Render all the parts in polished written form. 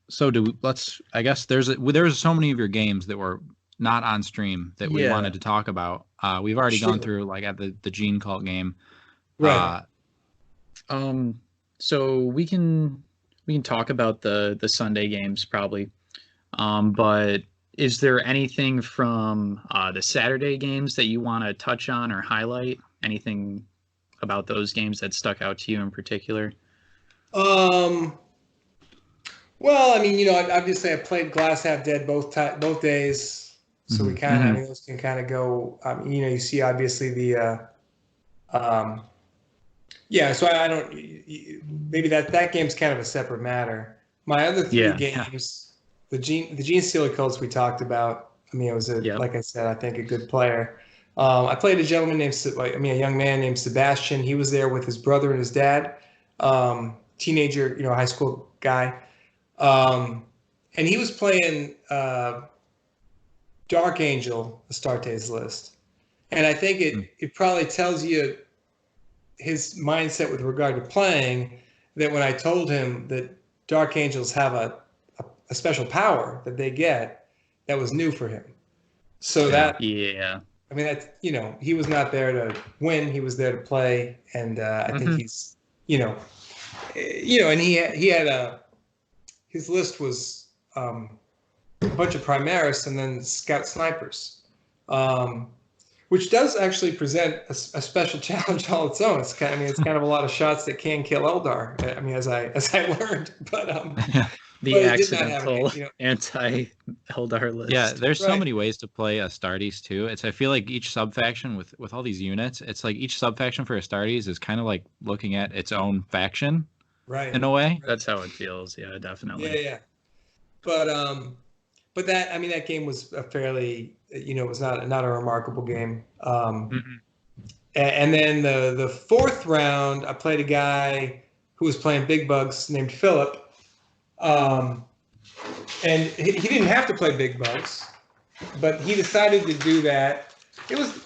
So I guess there's so many of your games that were not on stream that we Yeah, wanted to talk about. We've already gone Sure. through like at the Gene Cult game. Right. um, so we can talk about the Sunday games probably. But is there anything from the Saturday games that you want to touch on or highlight? Anything about those games that stuck out to you in particular? Um, well, I mean, obviously I played Glass Half Dead both days, so we Mhm. kind of, I mean, those can kind of go. You see, obviously um, yeah. So I don't. Maybe that game's kind of a separate matter. My other three Yeah, yeah, games, the Gene Stealer Cults we talked about. I mean, it was yep. like I said, I think a good player. I played a gentleman named, a young man named Sebastian. He was there with his brother and his dad, teenager, high school guy. Um, and he was playing Dark Angel, Astarte's List. And I think it probably tells you his mindset with regard to playing, that when I told him that Dark Angels have a special power that they get, that was new for him. So Yeah. Yeah. I mean, he was not there to win, he was there to play. And I think he's, and he had his list was a bunch of Primaris and then Scout Snipers, which does actually present a special challenge all its own. It's kind of a lot of shots that can kill Eldar. I mean, as I learned, but The but it did not have accidental any, anti-Eldar list. Yeah, there's so Right. many ways to play Astartes too. I feel like each subfaction with all these units, it's like each subfaction for Astartes is kind of like looking at its own faction right. in a way. That's how it feels. Yeah, definitely. Yeah. But that game was a fairly, it was not a remarkable game. Mhm. And then the fourth round, I played a guy who was playing big bugs named Philip. And he didn't have to play big bugs, but he decided to do that.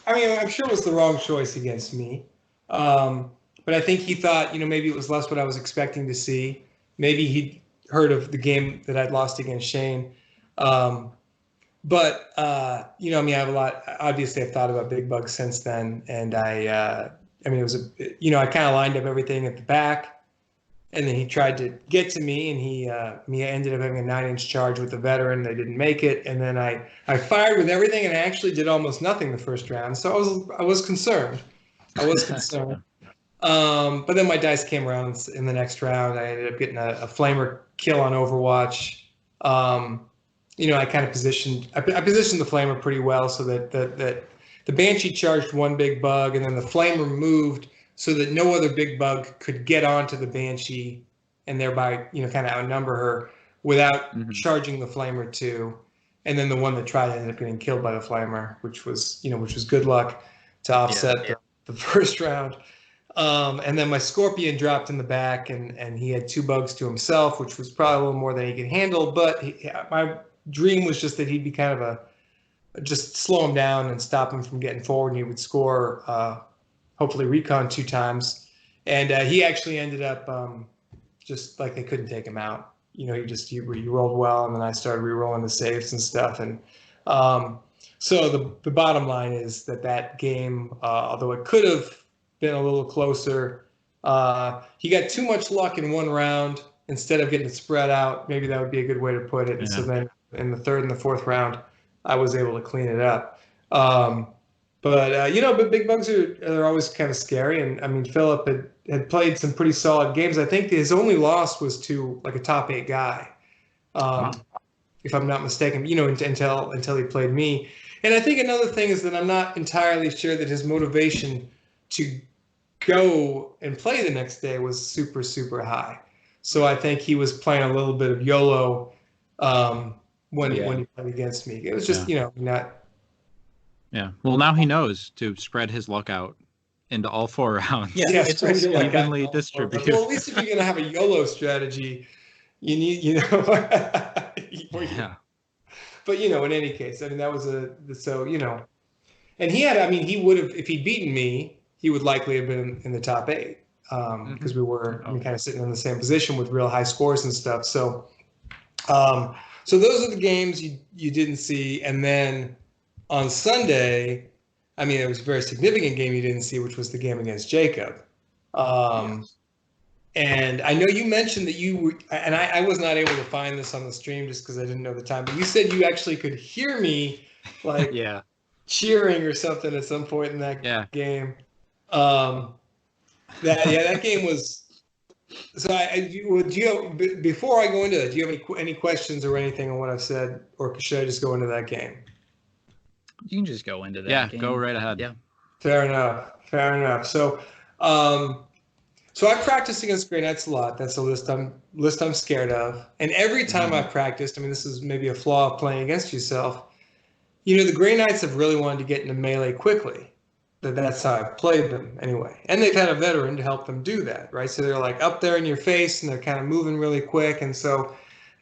I'm sure it was the wrong choice against me. But I think he thought, maybe it was less what I was expecting to see. Maybe he'd heard of the game that I'd lost against Shane. But I have a lot. Obviously, I've thought about big bugs since then, and it was I kind of lined up everything at the back, and then he tried to get to me, and he ended up having a 9-inch charge with the veteran. They didn't make it, and then I fired with everything, and I actually did almost nothing the first round. So I was concerned. But then my dice came around in the next round. I ended up getting a flamer kill on Overwatch. I kind of positioned the flamer pretty well, so that the Banshee charged one big bug, and then the flamer moved so that no other big bug could get onto the Banshee and thereby kind of outnumber her without charging the flamer too. And then the one that tried ended up getting killed by the flamer, which was good luck to offset the first round. And then my Scorpion dropped in the back, and he had 2 bugs to himself, which was probably a little more than he could handle. But my dream was just that he'd be kind of just slow him down and stop him from getting forward, and he would score, hopefully recon 2 times. And he actually ended up just like they couldn't take him out. You rolled well, and then I started re-rolling the saves and stuff. And so the bottom line is that game, although it could have been a little closer, he got too much luck in one round instead of getting it spread out. Maybe that would be a good way to put it. And so then in the third and the fourth round, I was able to clean it up. But big bugs are always kind of scary. And I mean, Philip had played some pretty solid games. I think his only loss was to like a top 8 guy, if I'm not mistaken. Until he played me. And I think another thing is that I'm not entirely sure that his motivation to go and play the next day was super, super high. So I think he was playing a little bit of YOLO when he played against me. It was just, not. Yeah. Well, now he knows to spread his luck out into all 4 rounds. Yeah, it's evenly distributed. Well, at least if you're going to have a YOLO strategy, you need, Yeah. But, in any case, I mean, that was and he would have, if he'd beaten me, he would likely have been in the top 8, because we were kind of sitting in the same position with real high scores and stuff. So So those are the games you didn't see. And then on Sunday, I mean, it was a very significant game you didn't see, which was the game against Jacob. Yes. And I know you mentioned that you were, and I was not able to find this on the stream just because I didn't know the time, but you said you actually could hear me like cheering or something at some point in that game. That game was. So before I go into that, do you have any questions or anything on what I've said, or should I just go into that game? You can just go into that game. Go right ahead. Yeah. Fair enough. So, so I practiced against Grey Knights a lot. That's a list I'm scared of. And every time I practiced, I mean, this is maybe a flaw of playing against yourself. You know, the Grey Knights have really wanted to get into melee quickly. That's how I've played them anyway. And they've had a veteran to help them do that, right? So they're like up there in your face and they're kind of moving really quick. And so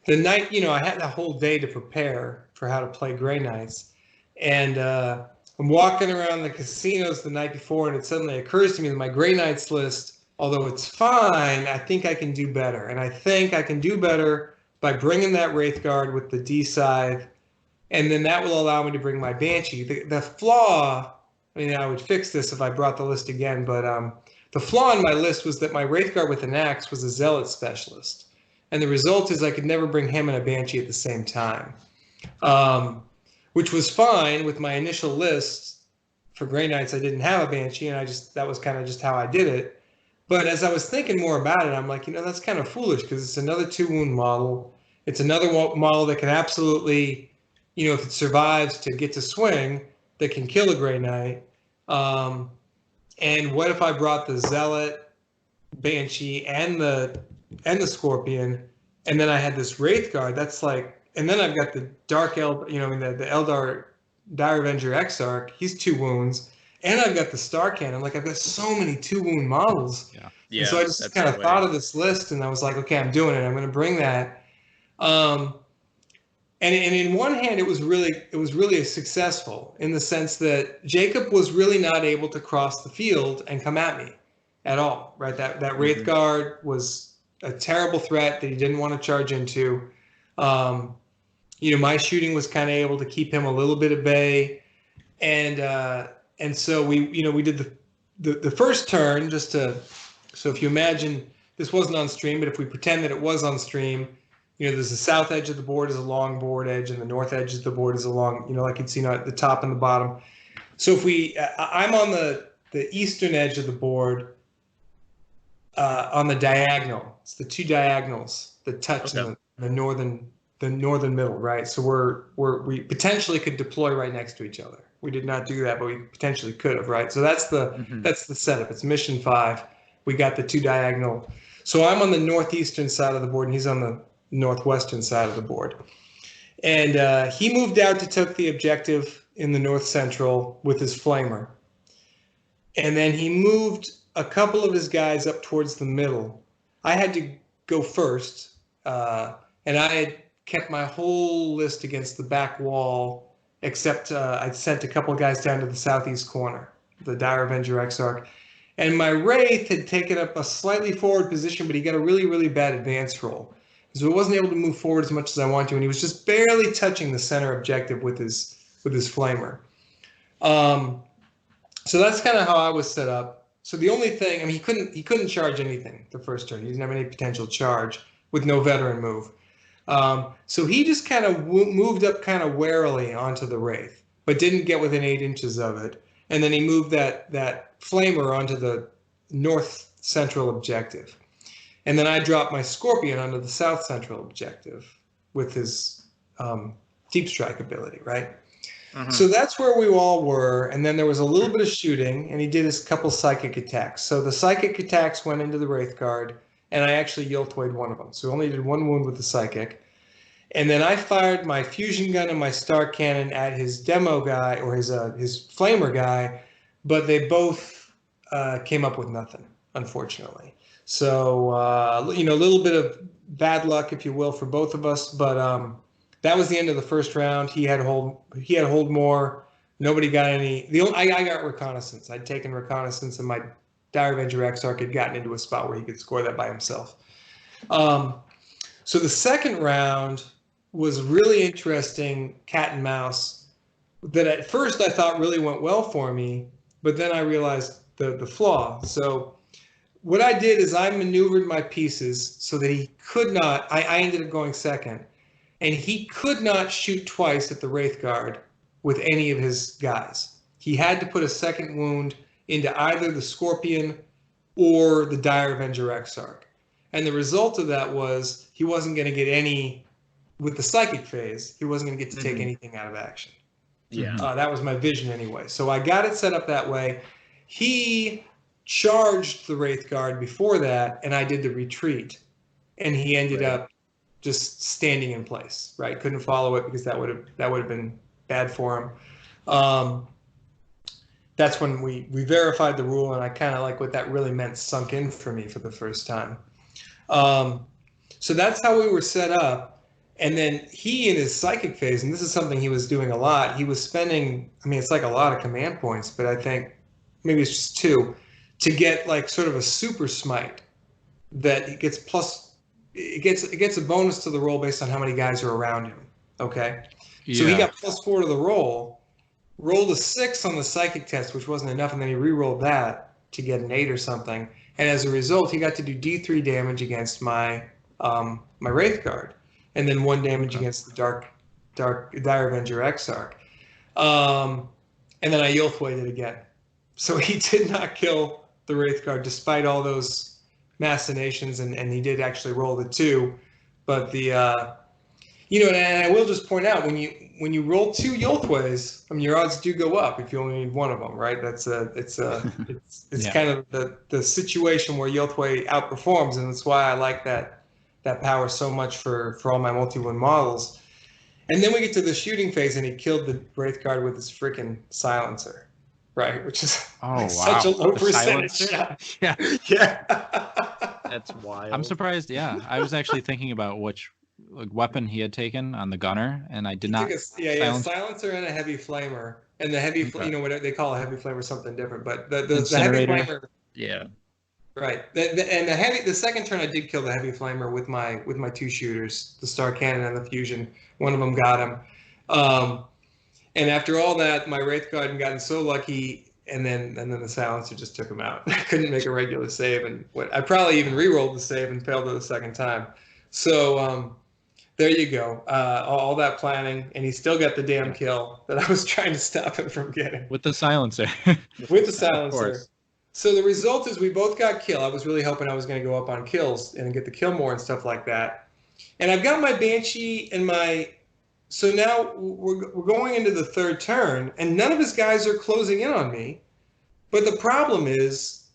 the night, you know, I had a whole day to prepare for how to play Grey Knights. And I'm walking around the casinos the night before, and it suddenly occurs to me that my Grey Knights list, although it's fine, I think I can do better. And I think I can do better by bringing that Wraith Guard with the D-Scythe, and then that will allow me to bring my Banshee. The flaw, I mean, I would fix this if I brought the list again, but the flaw in my list was that my Wraith Guard with an axe was a Zealot specialist. And the result is I could never bring him and a Banshee at the same time. Which was fine with my initial list. For Grey Knights, I didn't have a Banshee, and that was kind of just how I did it. But as I was thinking more about it, I'm like, you know, that's kind of foolish because it's another 2-wound model. It's another model that can absolutely, you know, if it survives to get to swing, that can kill a Grey Knight. And what if I brought the Zealot, Banshee, and the Scorpion, and then I had this Wraith Guard? That's like, and then I've got the Dark Eld, you know, I mean the Eldar Dire Avenger Exarch. He's 2 wounds, and I've got the Star Cannon. Like I've got so many 2-wound models. Yeah. And so I just kind of thought of this list, and I was like, okay, I'm doing it. I'm going to bring that. And in one hand, it was really successful in the sense that Jacob was really not able to cross the field and come at me at all. Right? That Wraith Guard was a terrible threat that he didn't want to charge into. You know, my shooting was kind of able to keep him a little bit at bay, and so we did the first turn just to. So if you imagine this wasn't on stream, but if we pretend that it was on stream, you know, there's the south edge of the board is a long board edge, and the north edge of the board is a long, you know, like you'd seen at the top and the bottom. So if I'm on the eastern edge of the board, on the diagonal. It's the 2 diagonals that touch the northern middle, right? So we potentially could deploy right next to each other. We did not do that, but we potentially could have, right? So that's the setup. It's mission 5. We got the 2 diagonal. So I'm on the northeastern side of the board, and he's on the northwestern side of the board. And he moved out to take the objective in the north central with his flamer. And then he moved a couple of his guys up towards the middle. I had to go first, and I had kept my whole list against the back wall, except I sent a couple of guys down to the southeast corner, the Dire Avenger Exarch. And my Wraith had taken up a slightly forward position, but he got a really, really bad advance roll. So he wasn't able to move forward as much as I wanted to, and he was just barely touching the center objective with his flamer. So that's kind of how I was set up. So the only thing, I mean, he couldn't charge anything the first turn. He didn't have any potential charge with no veteran move. So he just kind of moved up kind of warily onto the Wraith, but didn't get within 8 inches of it. And then he moved that flamer onto the north central objective. And then I dropped my Scorpion onto the south central objective with his deep strike ability, right? So that's where we all were. And then there was a little bit of shooting, and he did his couple psychic attacks. So the psychic attacks went into the Wraith Guard, and I actually Yoltoid one of them. So I only did 1 wound with the psychic. And then I fired my fusion gun and my Star Cannon at his demo guy, or his flamer guy, but they both came up with nothing, unfortunately. So, you know, a little bit of bad luck, if you will, for both of us. But that was the end of the first round. He had hold more. Nobody got any. I got reconnaissance. I'd taken reconnaissance, and my Dire Avenger Exarch had gotten into a spot where he could score that by himself. So the second round, was really interesting cat and mouse that at first I thought really went well for me, but then I realized the flaw. So what I did is I maneuvered my pieces so that he could not, I ended up going second, and he could not shoot twice at the Wraith Guard with any of his guys. He had to put a second wound into either the Scorpion or the Dire Avenger Exarch. And the result of that was he wasn't going to get any, with the psychic phase, he wasn't going to get to take anything out of action. Yeah. That was my vision anyway. So I got it set up that way. He charged the Wraith Guard before that, and I did the retreat. And he ended up just standing in place, right? Couldn't follow it because that would have been bad for him. That's when we verified the rule, and I kind of like what that really meant sunk in for me for the first time. So that's how we were set up. And then he, in his psychic phase, and this is something he was doing a lot, he was spending, I mean, it's like a lot of command points, but I think maybe it's just 2, to get like sort of a super smite that it gets it gets a bonus to the roll based on how many guys are around him. Okay. Yeah. So he got +4 to the roll, rolled a 6 on the psychic test, which wasn't enough, and then he re-rolled that to get an 8 or something. And as a result, he got to do D3 damage against my my Wraith Guard, and then 1 damage against the Dire Avenger Exarch. And then I Yulthwayed it again. So he did not kill the Wraith Guard despite all those machinations, and he did actually roll the 2. But the and I will just point out, when you roll 2 Yulthways, I mean, your odds do go up if you only need 1 of them, right? It's kind of the situation where Yulthway outperforms, and that's why I like that power so much for all my multi-wound models. And then we get to the shooting phase, and he killed the Wraith Guard with his freaking silencer, right? Which is such a low percentage shot. Yeah. That's wild. I'm surprised. Yeah, I was actually thinking about which weapon he had taken on the gunner, and I did not. A silencer and a heavy flamer, and the heavy, what they call a heavy flamer, something different, but the heavy flamer. Yeah. Right, the second turn I did kill the heavy flamer with my 2 shooters, the Star Cannon and the Fusion. One of them got him, and after all that, my Wraith Guard had gotten so lucky, and then the silencer just took him out. I couldn't make a regular save, and I probably even re-rolled the save and failed it the second time. So there you go, all that planning, and he still got the damn kill that I was trying to stop him from getting with the silencer. With the silencer. So the result is we both got kill. I was really hoping I was going to go up on kills and get the kill more and stuff like that. And I've got my Banshee and my... So now we're going into the 3rd turn, and none of his guys are closing in on me. But the problem is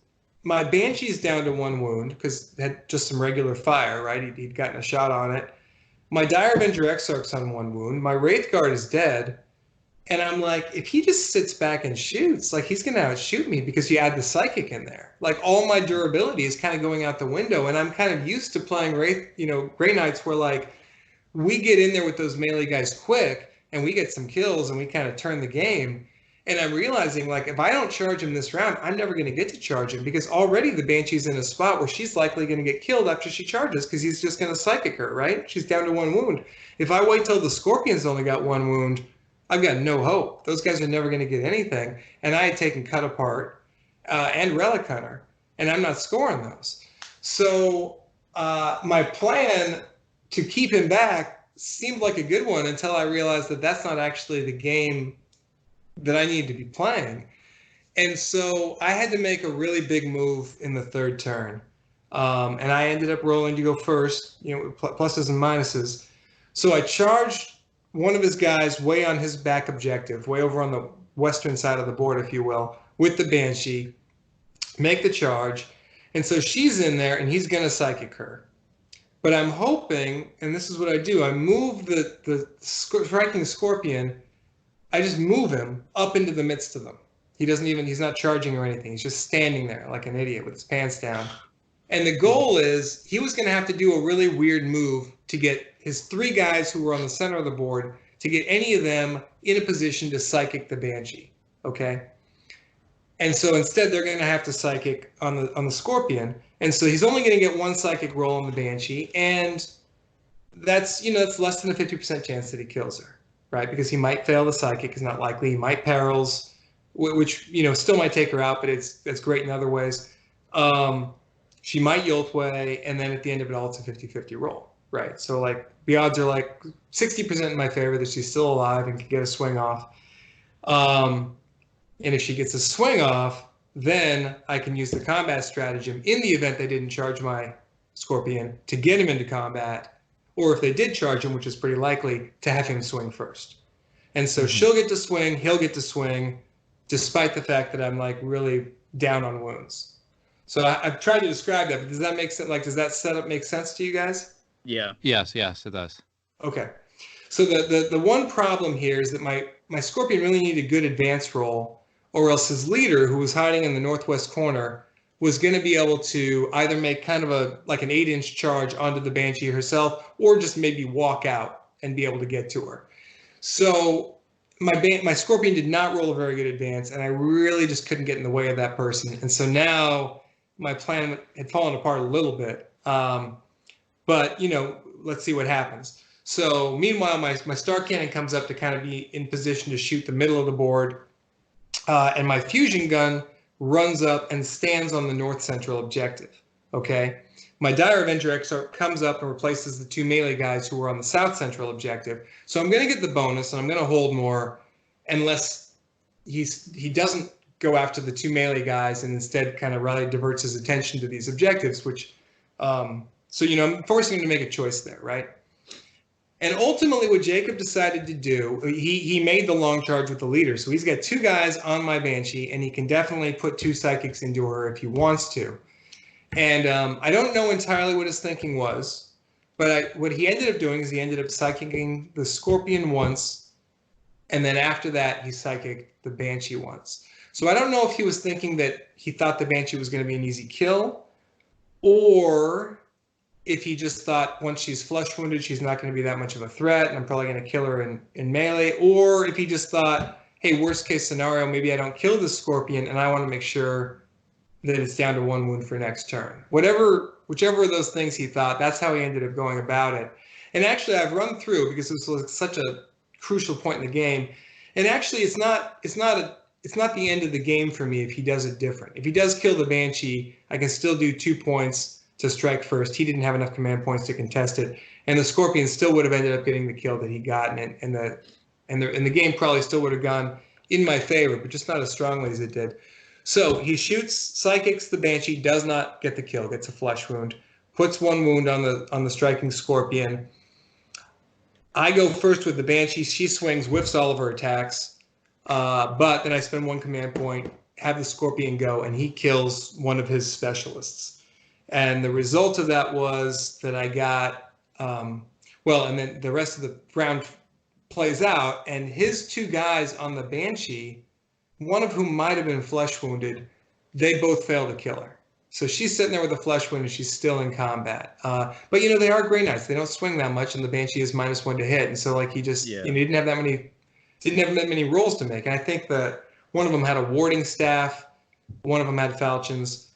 my Banshee's down to 1 wound because it had just some regular fire, right? He'd gotten a shot on it. My Dire Avenger Exarch's on 1 wound. My Wraith Guard is dead. And I'm like, if he just sits back and shoots, like, he's going to outshoot me because you add the psychic in there. Like, all my durability is kind of going out the window. And I'm kind of used to playing Grey Knights where, like, we get in there with those melee guys quick and we get some kills and we kind of turn the game. And I'm realizing, like, if I don't charge him this round, I'm never going to get to charge him because already the Banshee's in a spot where she's likely going to get killed after she charges because he's just going to psychic her, right? She's down to 1 wound. If I wait till the Scorpion's only got 1 wound, I've got no hope. Those guys are never going to get anything. And I had taken Cut Apart and Relic Hunter, and I'm not scoring those. So my plan to keep him back seemed like a good one until I realized that that's not actually the game that I need to be playing. And so I had to make a really big move in the 3rd turn. And I ended up rolling to go first, pluses and minuses. So I charged one of his guys way on his back objective, way over on the western side of the board, if you will, with the Banshee, make the charge. And so she's in there, and he's going to psychic her. But I'm hoping, and this is what I do, I move the striking Scorpion, I just move him up into the midst of them. He's not charging or anything. He's just standing there like an idiot with his pants down. And the goal is he was going to have to do a really weird move to get his 3 guys who were on the center of the board, to get any of them in a position to psychic the Banshee, okay? And so instead they're going to have to psychic on the Scorpion. And so he's only going to get 1 psychic roll on the Banshee. And that's that's less than a 50% chance that he kills her, right? Because he might fail the psychic, is not likely. He might perils, which still might take her out, but that's great in other ways. She might Yoltway, and then at the end of it all, it's a 50-50 roll, right? So like the odds are like 60% in my favor that she's still alive and can get a swing off. And if she gets a swing off, then I can use the combat stratagem in the event they didn't charge my Scorpion to get him into combat, or if they did charge him, which is pretty likely, to have him swing first. And so she'll get to swing, he'll get to swing, despite the fact that I'm like really down on wounds. So I've tried to describe that, but does that make sense? Like, does that setup make sense to you guys? Yeah. Yes, it does. Okay. So the one problem here is that my Scorpion really needed a good advance roll, or else his leader, who was hiding in the northwest corner, was going to be able to either make kind of an 8-inch charge onto the Banshee herself, or just maybe walk out and be able to get to her. So my Scorpion did not roll a very good advance, and I really just couldn't get in the way of that person. And so now my plan had fallen apart a little bit. But let's see what happens. So meanwhile, my Star Cannon comes up to kind of be in position to shoot the middle of the board, and my fusion gun runs up and stands on the north central objective. Okay, my Dire Avenger XR comes up and replaces the 2 melee guys who were on the south central objective. So I'm going to get the bonus, and I'm going to hold more, unless he doesn't go after the 2 melee guys and instead kind of really diverts his attention to these objectives, which so I'm forcing him to make a choice there, right? And ultimately what Jacob decided to do, he made the long charge with the leader. So he's got 2 guys on my Banshee, and he can definitely put 2 psychics into her if he wants to. And I don't know entirely what his thinking was, but what he ended up doing is he ended up psychicking the Scorpion once, and then after that he psychicked the Banshee once. So I don't know if he was thinking that he thought the Banshee was going to be an easy kill, or if he just thought once she's flesh wounded, she's not going to be that much of a threat, and I'm probably going to kill her in melee, or if he just thought, hey, worst case scenario, maybe I don't kill the Scorpion, and I want to make sure that it's down to 1 wound for next turn. Whichever of those things he thought, that's how he ended up going about it. And actually, I've run through, because this was such a crucial point in the game, and actually, it's not the end of the game for me if he does it different. If he does kill the Banshee, I can still do 2 points to strike first. He didn't have enough command points to contest it, and the Scorpion still would have ended up getting the kill that he got, and the game probably still would have gone in my favor, but just not as strongly as it did. So he shoots, psychics the Banshee, does not get the kill, gets a flesh wound, puts 1 wound on the striking Scorpion. I go first with the Banshee. She swings, whiffs all of her attacks, but then I spend 1 command point, have the Scorpion go, and he kills one of his specialists. And the result of that was that I got, and then the rest of the round plays out, and his 2 guys on the Banshee, one of whom might have been flesh wounded, they both fail to kill her. So she's sitting there with a flesh wound, and she's still in combat. But they are Grey Knights. They don't swing that much, and the Banshee is -1 to hit. And so like he just he didn't have that many rolls to make. And I think that one of them had a warding staff, one of them had falchions.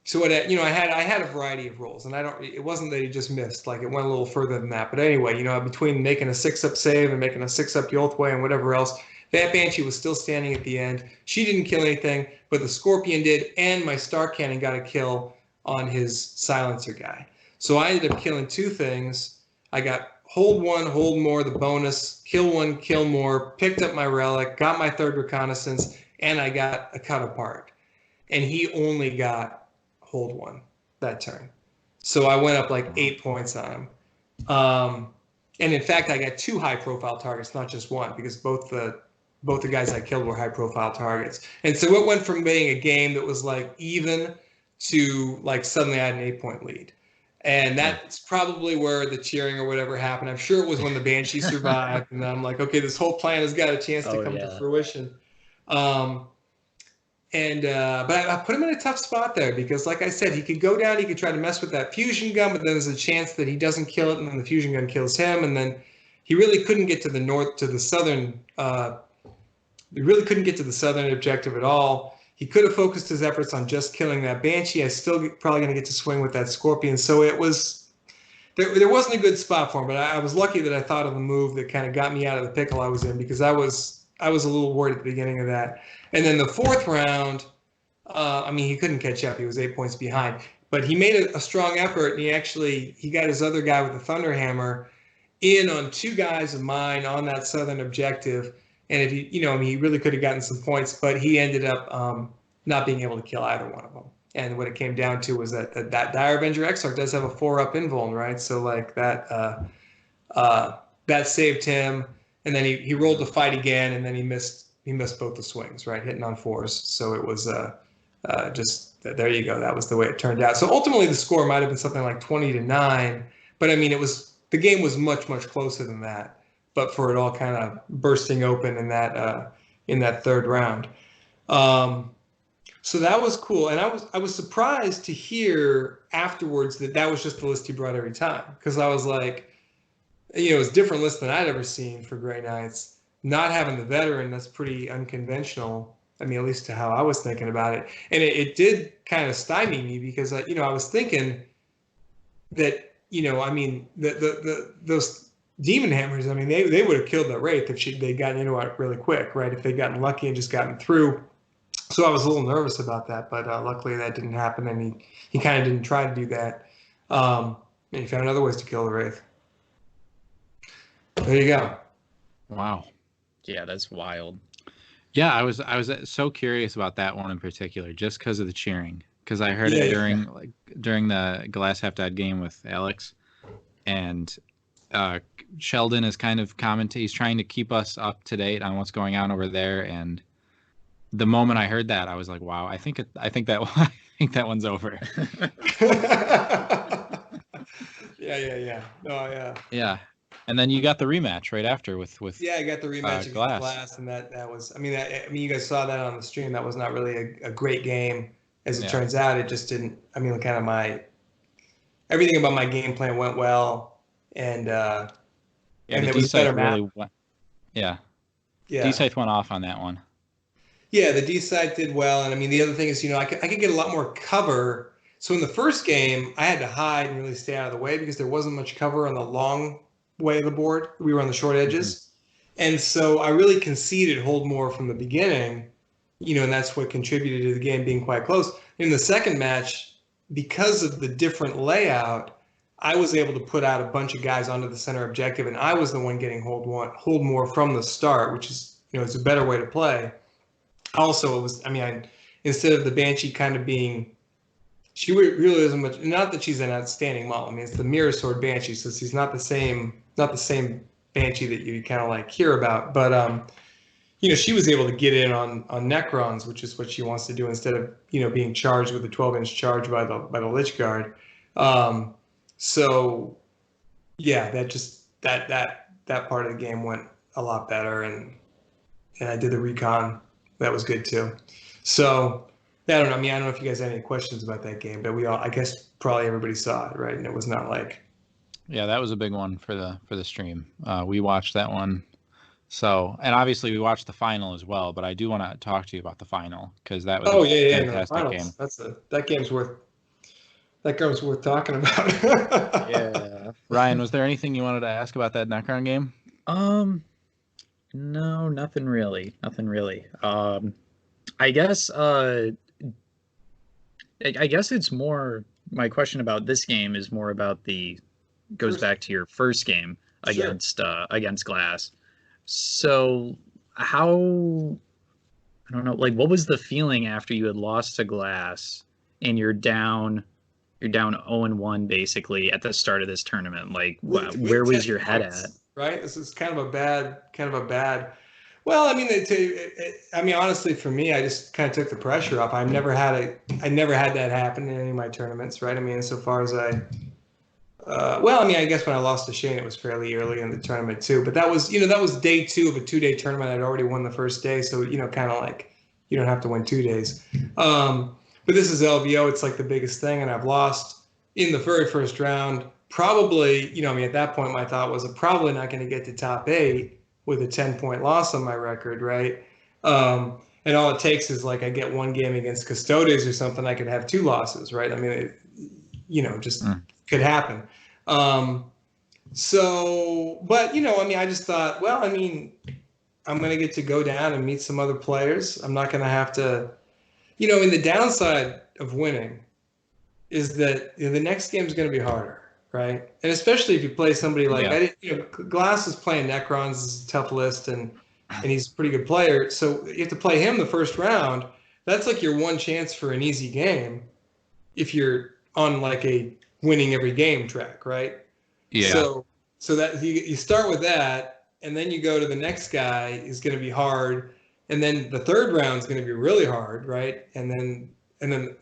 So what I had a variety of rolls, and it wasn't that he just missed, like it went a little further than that. But anyway, between making a 6-up save and making a 6-up Yoltway and whatever else, that Banshee was still standing at the end. She didn't kill anything, but the Scorpion did, and my Star Cannon got a kill on his silencer guy. So I ended up killing 2 things. I got hold 1, hold more, the bonus, kill 1, kill more, picked up my relic, got my 3rd reconnaissance, and I got a cut apart. And he only got hold 1 that turn. So I went up like 8 points on him. And in fact, I got 2 high-profile targets, not just 1, because both the guys I killed were high-profile targets. And so it went from being a game that was like even to like suddenly I had an 8-point lead. And that's probably where the cheering or whatever happened. I'm sure it was when the Banshee survived, and I'm like, okay, this whole plan has got a chance to come to fruition. But I put him in a tough spot there, because like I said, he could go down, he could try to mess with that fusion gun, but then there's a chance that he doesn't kill it, and then the fusion gun kills him, and then he really couldn't get to the southern objective at all. He could have focused his efforts on just killing that Banshee. I still probably going to get to swing with that Scorpion. So it was there wasn't a good spot for him, but I was lucky that I thought of a move that kind of got me out of the pickle I was in, because I was a little worried at the beginning of that. And then the fourth round, I mean, he couldn't catch up. He was 8 points behind, but he made a strong effort, and he got his other guy with the Thunderhammer in on two guys of mine on that southern objective. And if I mean, he really could have gotten some points, but he ended up not being able to kill either one of them. And what it came down to was that Dire Avenger Exarch does have a 4-up invuln, right? So like that saved him. And then he rolled the fight again, and then he missed both the swings, right, hitting on 4s. So it was just there you go. That was the way it turned out. So ultimately, the score might have been something like 20-9, but I mean, the game was much closer than that. But for it all kind of bursting open in that third round. So that was cool, and I was surprised to hear afterwards that was just the list he brought every time, because I was like, it was a different list than I'd ever seen for Grey Knights. Not having the veteran, that's pretty unconventional. I mean, at least to how I was thinking about it, and it did kind of stymie me, because I was thinking that I mean those Demon Hammers, I mean they would have killed that Wraith if they'd gotten into it really quick, right? If they'd gotten lucky and just gotten through. So I was a little nervous about that, but luckily that didn't happen, and he kind of didn't try to do that. And he found other ways to kill the Wraith. There you go. Wow. Yeah, that's wild. Yeah, I was so curious about that one in particular, just because of the cheering. Because I heard it during the Glass Half Dead game with Alex, and Sheldon is kind of commenting. He's trying to keep us up to date on what's going on over there, and the moment I heard that, I was like, "Wow, I think that one's over." Yeah. Oh, yeah. Yeah, and then you got the rematch right after with. Yeah, I got the rematch against Glass, and that was. I mean, you guys saw that on the stream. That was not really a great game, as it turns out. It just didn't. I mean, kind of everything about my game plan went well, and and there was better map. Yeah. D-Scythe went off on that one. Yeah, the D-Side did well, and I mean the other thing is, I could get a lot more cover. So in the first game, I had to hide and really stay out of the way, because there wasn't much cover on the long way of the board. We were on the short edges, and so I really conceded hold more from the beginning, and that's what contributed to the game being quite close. In the second match, because of the different layout, I was able to put out a bunch of guys onto the center objective, and I was the one getting hold more from the start, which is it's a better way to play. Also, it was, I mean, instead of the Banshee kind of being, she really isn't much, not that she's an outstanding model. I mean, it's the Mirror Sword Banshee, so she's not the same Banshee that you kind of like hear about. But, she was able to get in on Necrons, which is what she wants to do, instead of, being charged with a 12-inch charge by the Lich Guard. So, yeah, that part of the game went a lot better, and I did the recon. That was good too. So I don't know. I mean, I don't know if you guys had any questions about that game, but I guess probably everybody saw it, right? And it was not like. Yeah, that was a big one for the stream. We watched that one. So, and obviously we watched the final as well, but I do want to talk to you about the final, because that was a fantastic game. That game's worth talking about. Yeah. Ryan, was there anything you wanted to ask about that Necron game? No, nothing really. I guess it's more, my question about this game is more about goes back to your first game against Glass. So how, I don't know, like, what was the feeling after you had lost to Glass and you're down 0-1 basically at the start of this tournament? Like, where was your head at? Right. This is kind of a bad. Well, I mean, honestly, for me, I just kind of took the pressure off. I never had that happen in any of my tournaments, right? I mean, insofar as I guess when I lost to Shane, it was fairly early in the tournament too. But that was day 2 of a 2-day tournament. I'd already won the first day, so kind of like you don't have to win 2 days. But this is LVO. It's like the biggest thing, and I've lost in the very first round. Probably, at that point, my thought was I'm probably not going to get to top 8 with a 10-point loss on my record, right? And all it takes is like I get one game against Custodes or something, I could have 2 losses, right? I mean, just could happen. So, but I mean, I just thought, well, I mean, I'm going to get to go down and meet some other players. I'm not going to have to, and the downside of winning is that the next game is going to be harder, right? And especially if you play somebody like Glass is playing Necrons, is a tough list, and he's a pretty good player. So you have to play him the first round. That's like your one chance for an easy game if you're on like a winning every game track, right? Yeah. So that you start with that, and then you go to the next guy is going to be hard, and then the third round is going to be really hard, right? And then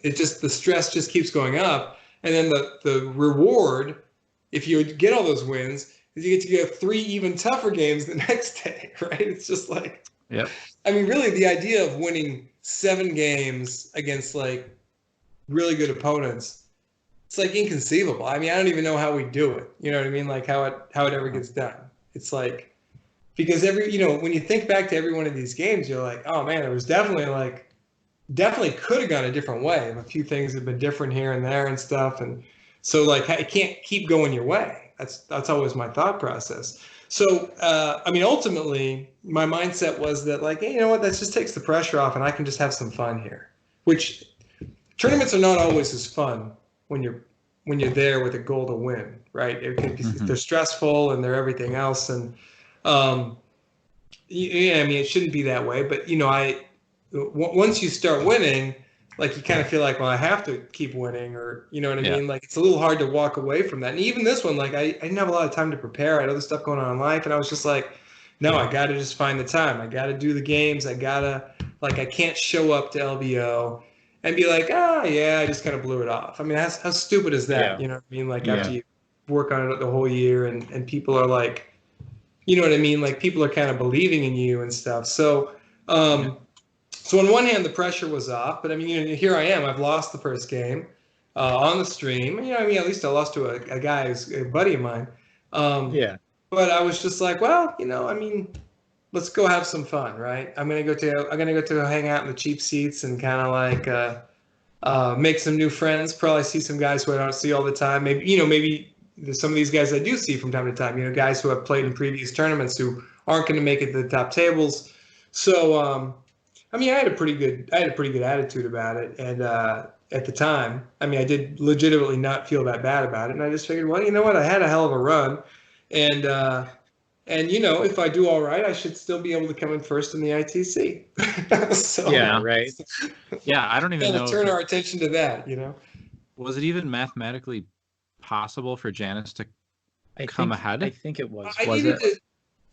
it just, the stress just keeps going up, and then the reward, if you get all those wins, is you get to go 3 even tougher games the next day, right? It's just like, yep. I mean, really, the idea of winning 7 games against like really good opponents, it's like inconceivable. I mean, I don't even know how we do it. You know what I mean? Like how it ever gets done. It's like, because when you think back to every one of these games, you're like, oh man, it was definitely could have gone a different way. A few things have been different here and there and stuff. And so like, it can't keep going your way. That's always my thought process. So, I mean, ultimately my mindset was that like, hey, you know what, that just takes the pressure off and I can just have some fun here, which tournaments are not always as fun when you're there with a goal to win, right? They're stressful and they're everything else. And, I mean, it shouldn't be that way, but once you start winning, like you kind of feel like, well, I have to keep winning, or you know what I mean? Like it's a little hard to walk away from that. And even this one, like I didn't have a lot of time to prepare. I had other stuff going on in life, and I was just like, no, I got to just find the time. I got to do the games. I can't show up to LVO and be like, yeah, I just kind of blew it off. I mean, how stupid is that? Yeah. You know what I mean? Like after you work on it the whole year, and people are like, you know what I mean? Like people are kind of believing in you and stuff. So, so on one hand, the pressure was off, but I mean, here I am. I've lost the first game on the stream. I mean, at least I lost to a guy who's a buddy of mine. But I was just like, well, I mean, let's go have some fun, right? I'm gonna go to hang out in the cheap seats and kind of like make some new friends. Probably see some guys who I don't see all the time. Maybe there's some of these guys I do see from time to time. Guys who have played in previous tournaments who aren't going to make it to the top tables. So, I mean, I had a pretty good attitude about it, and at the time, I mean, I did legitimately not feel that bad about it, and I just figured, well, you know what, I had a hell of a run, and if I do all right, I should still be able to come in first in the ITC. So, yeah, right. Yeah, I don't even know. Turn our attention to that, Was it even mathematically possible for Janice to come ahead? I think it was.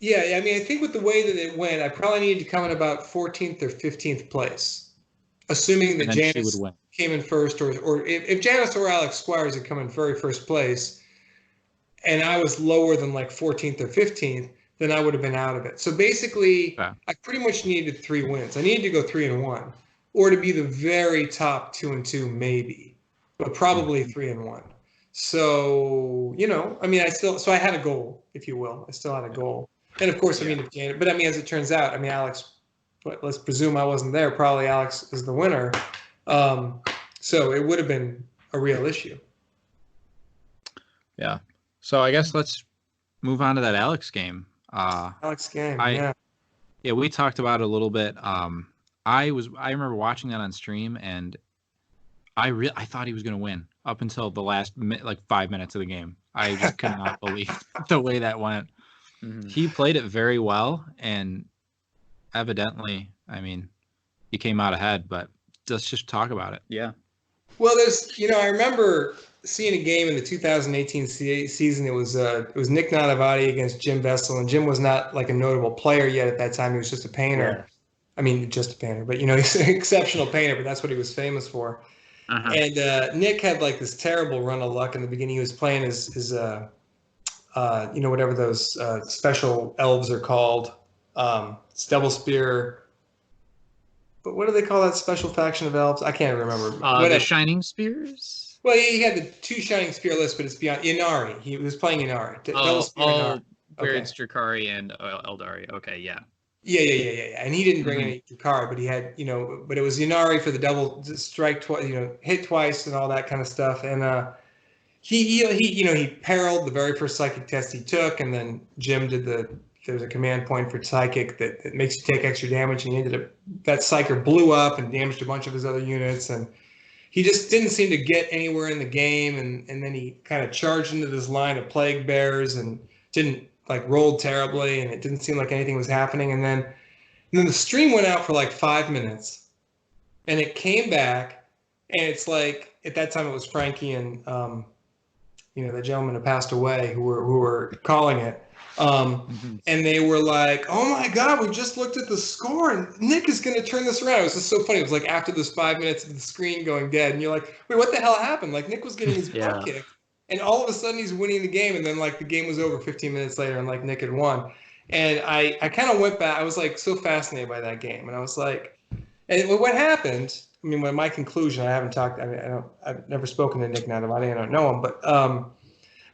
Yeah, I mean, I think with the way that it went, I probably needed to come in about 14th or 15th place, assuming that Janice came in first, or if Janice or Alex Squires had come in very first place, and I was lower than like 14th or 15th, then I would have been out of it. So basically, I pretty much needed 3 wins. I needed to go 3-1, or to be the very top 2-2 maybe, but probably 3-1. So, I mean, I had a goal, if you will. I still had a goal. And of course, I mean, but I mean, as it turns out, I mean, Alex, let's presume I wasn't there. Probably Alex is the winner. So it would have been a real issue. Yeah. So I guess let's move on to that Alex game. Alex game, Yeah, we talked about it a little bit. I remember watching that on stream, and I thought he was going to win up until the last 5 minutes of the game. I just could not believe the way that went. Mm-hmm. He played it very well, and evidently, I mean, he came out ahead, but let's just talk about it. Yeah. Well, I remember seeing a game in the 2018 season. It was Nick Nanavati against Jim Vessel, and Jim was not like a notable player yet at that time. He was just a painter. Yeah. I mean, just a painter, but he's an exceptional painter, but that's what he was famous for. Uh-huh. And Nick had like this terrible run of luck in the beginning. He was playing his whatever those special elves are called, Devil Spear. But what do they call that special faction of elves? I can't remember. The Shining Spears? Well, he had the 2 Shining Spear lists, but it's beyond Inari. He was playing Inari. Devil Spear Inari. It's Drakari and Eldari. Okay, yeah. Yeah. And he didn't bring any Drakari, but he had, but it was Inari for the double strike twice, hit twice and all that kind of stuff. And he parried the very first psychic test he took, and then Jim did there's a command point for psychic that makes you take extra damage, and he ended up, that psyker blew up and damaged a bunch of his other units, and he just didn't seem to get anywhere in the game, and then he kind of charged into this line of plague bears and didn't, like, rolled terribly, and it didn't seem like anything was happening, and then the stream went out for like 5 minutes, and it came back, and it's like, at that time it was Frankie and the gentleman who passed away who were calling it. And they were like, "Oh my God, we just looked at the score, and Nick is going to turn this around." It was just so funny. It was like after this 5 minutes of the screen going dead, and you're like, "Wait, what the hell happened?" Like, Nick was getting his butt kicked, and all of a sudden he's winning the game, and then like the game was over 15 minutes later, and like Nick had won. And I kind of went back. I was like so fascinated by that game, and I was like, and what happened? I mean, my conclusion. I haven't talked. I mean, I've never spoken to Nick Nadavati. I don't know him, but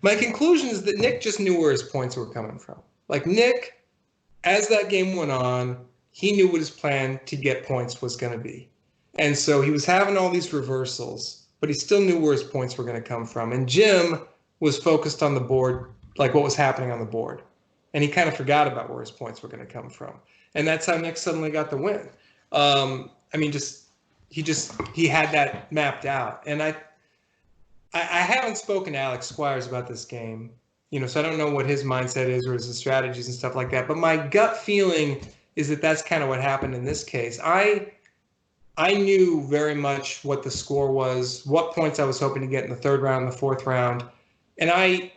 my conclusion is that Nick just knew where his points were coming from. Like, Nick, as that game went on, he knew what his plan to get points was going to be. And so he was having all these reversals, but he still knew where his points were going to come from. And Jim was focused on the board, like what was happening on the board. And he kind of forgot about where his points were going to come from. And that's how Nick suddenly got the win. I mean, he had that mapped out. And I haven't spoken to Alex Squires about this game, so I don't know what his mindset is or his strategies and stuff like that. But my gut feeling is that that's kind of what happened in this case. I knew very much what the score was, what points I was hoping to get in the third round, the fourth round. And I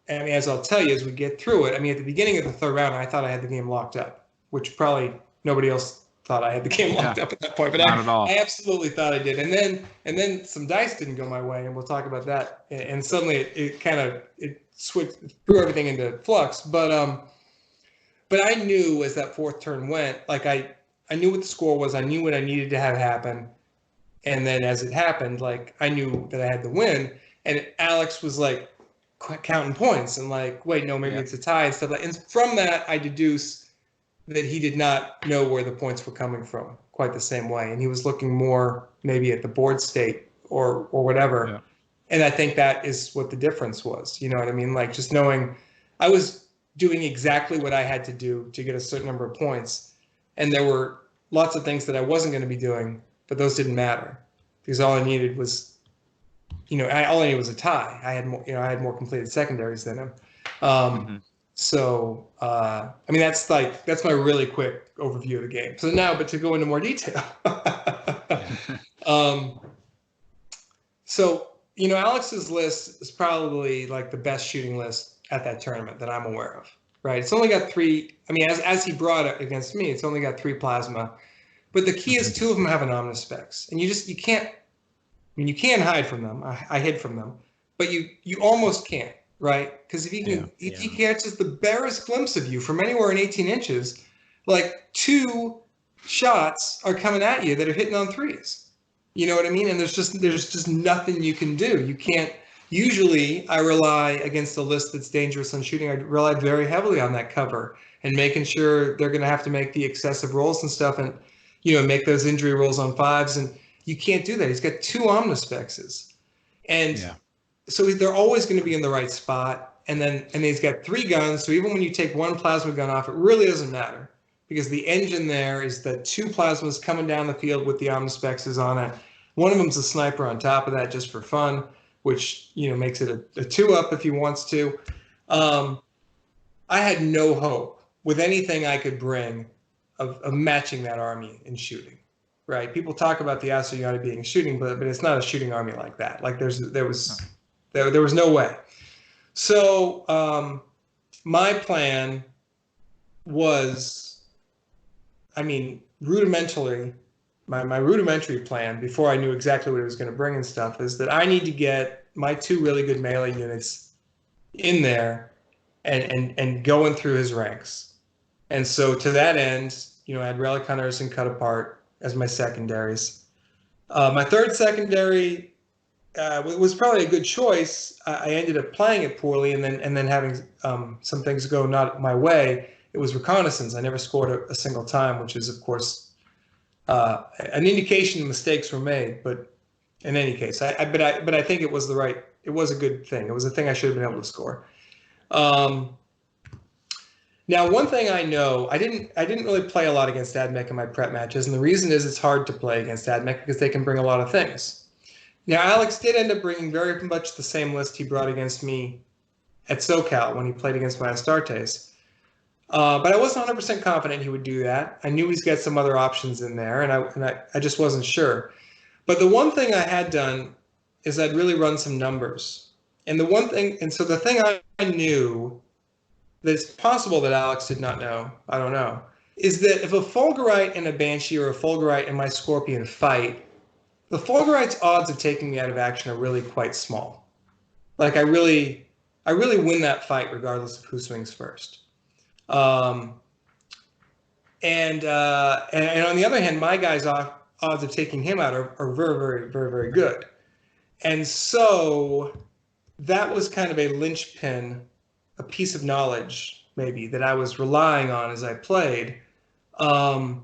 mean, as I'll tell you as we get through it, I mean, at the beginning of the third round, I thought I had the game locked up, which probably nobody else thought I had the game locked up at that point, but I absolutely thought I did. And then some dice didn't go my way, and we'll talk about that. And suddenly it switched, threw everything into flux. But I knew as that fourth turn went, like I knew what the score was. I knew what I needed to have happen. And then as it happened, like, I knew that I had the win. And Alex was like counting points and like, wait, no, maybe it's a tie and stuff like that. And from that, I deduce that he did not know where the points were coming from quite the same way. And he was looking more maybe at the board state or whatever. Yeah. And I think that is what the difference was. You know what I mean? Like, just knowing I was doing exactly what I had to do to get a certain number of points. And there were lots of things that I wasn't going to be doing, but those didn't matter because all I needed was, all I needed was a tie. I had more completed secondaries than him. So, I mean, that's my really quick overview of the game. So now, but to go into more detail. So, Alex's list is probably like the best shooting list at that tournament that I'm aware of, right? It's only got 3. I mean, as he brought it against me, it's only got 3 plasma. But the key is 2 of them have an omnispecs. And you can't, I mean, you can hide from them. I hid from them. But you almost can't. Right, because if he catches the barest glimpse of you from anywhere in 18 inches, like 2 shots are coming at you that are hitting on 3s. You know what I mean? And there's just nothing you can do. You can't. Usually, I rely against a list that's dangerous on shooting. I rely very heavily on that cover and making sure they're going to have to make the excessive rolls and stuff, and make those injury rolls on 5s. And you can't do that. He's got 2 omnispexes, and so they're always going to be in the right spot. And he's got 3 guns. So even when you take 1 plasma gun off, it really doesn't matter because the engine there is the 2 plasmas coming down the field with the omnispexes on it. One of them's a sniper on top of that just for fun, which, makes it a 2-up if he wants to. I had no hope with anything I could bring of matching that army in shooting. Right? People talk about the Astronaut being shooting, but it's not a shooting army like that. Like there was no way. So my plan was, I mean, rudimentary plan before I knew exactly what it was going to bring and stuff is that I need to get my 2 really good melee units in there and going through his ranks. And so to that end, I had Relic Hunters and Cut Apart as my secondaries. My third secondary was probably a good choice. I ended up playing it poorly and then having some things go not my way. It was Reconnaissance. I never scored a single time, which is, of course, an indication mistakes were made. But in any case, I think it was the right it was a good thing. It was a thing I should have been able to score. Now, one thing I know, I didn't really play a lot against AdMech in my prep matches, and the reason is it's hard to play against AdMech because they can bring a lot of things. Now, Alex did end up bringing very much the same list he brought against me at SoCal when he played against my Astartes. But I wasn't 100% confident he would do that. I knew he's got some other options in there, and I just wasn't sure. But the one thing I had done is I'd really run some numbers. And so the thing I knew that it's possible that Alex did not know, I don't know, is that if a Fulgurite and a Banshee or a Fulgurite and my Scorpion fight, the Fulgurite's odds of taking me out of action are really quite small. Like I really win that fight regardless of who swings first. And on the other hand, my guy's odds of taking him out are very, very, very, very good. And so that was kind of a linchpin, a piece of knowledge maybe that I was relying on as I played. And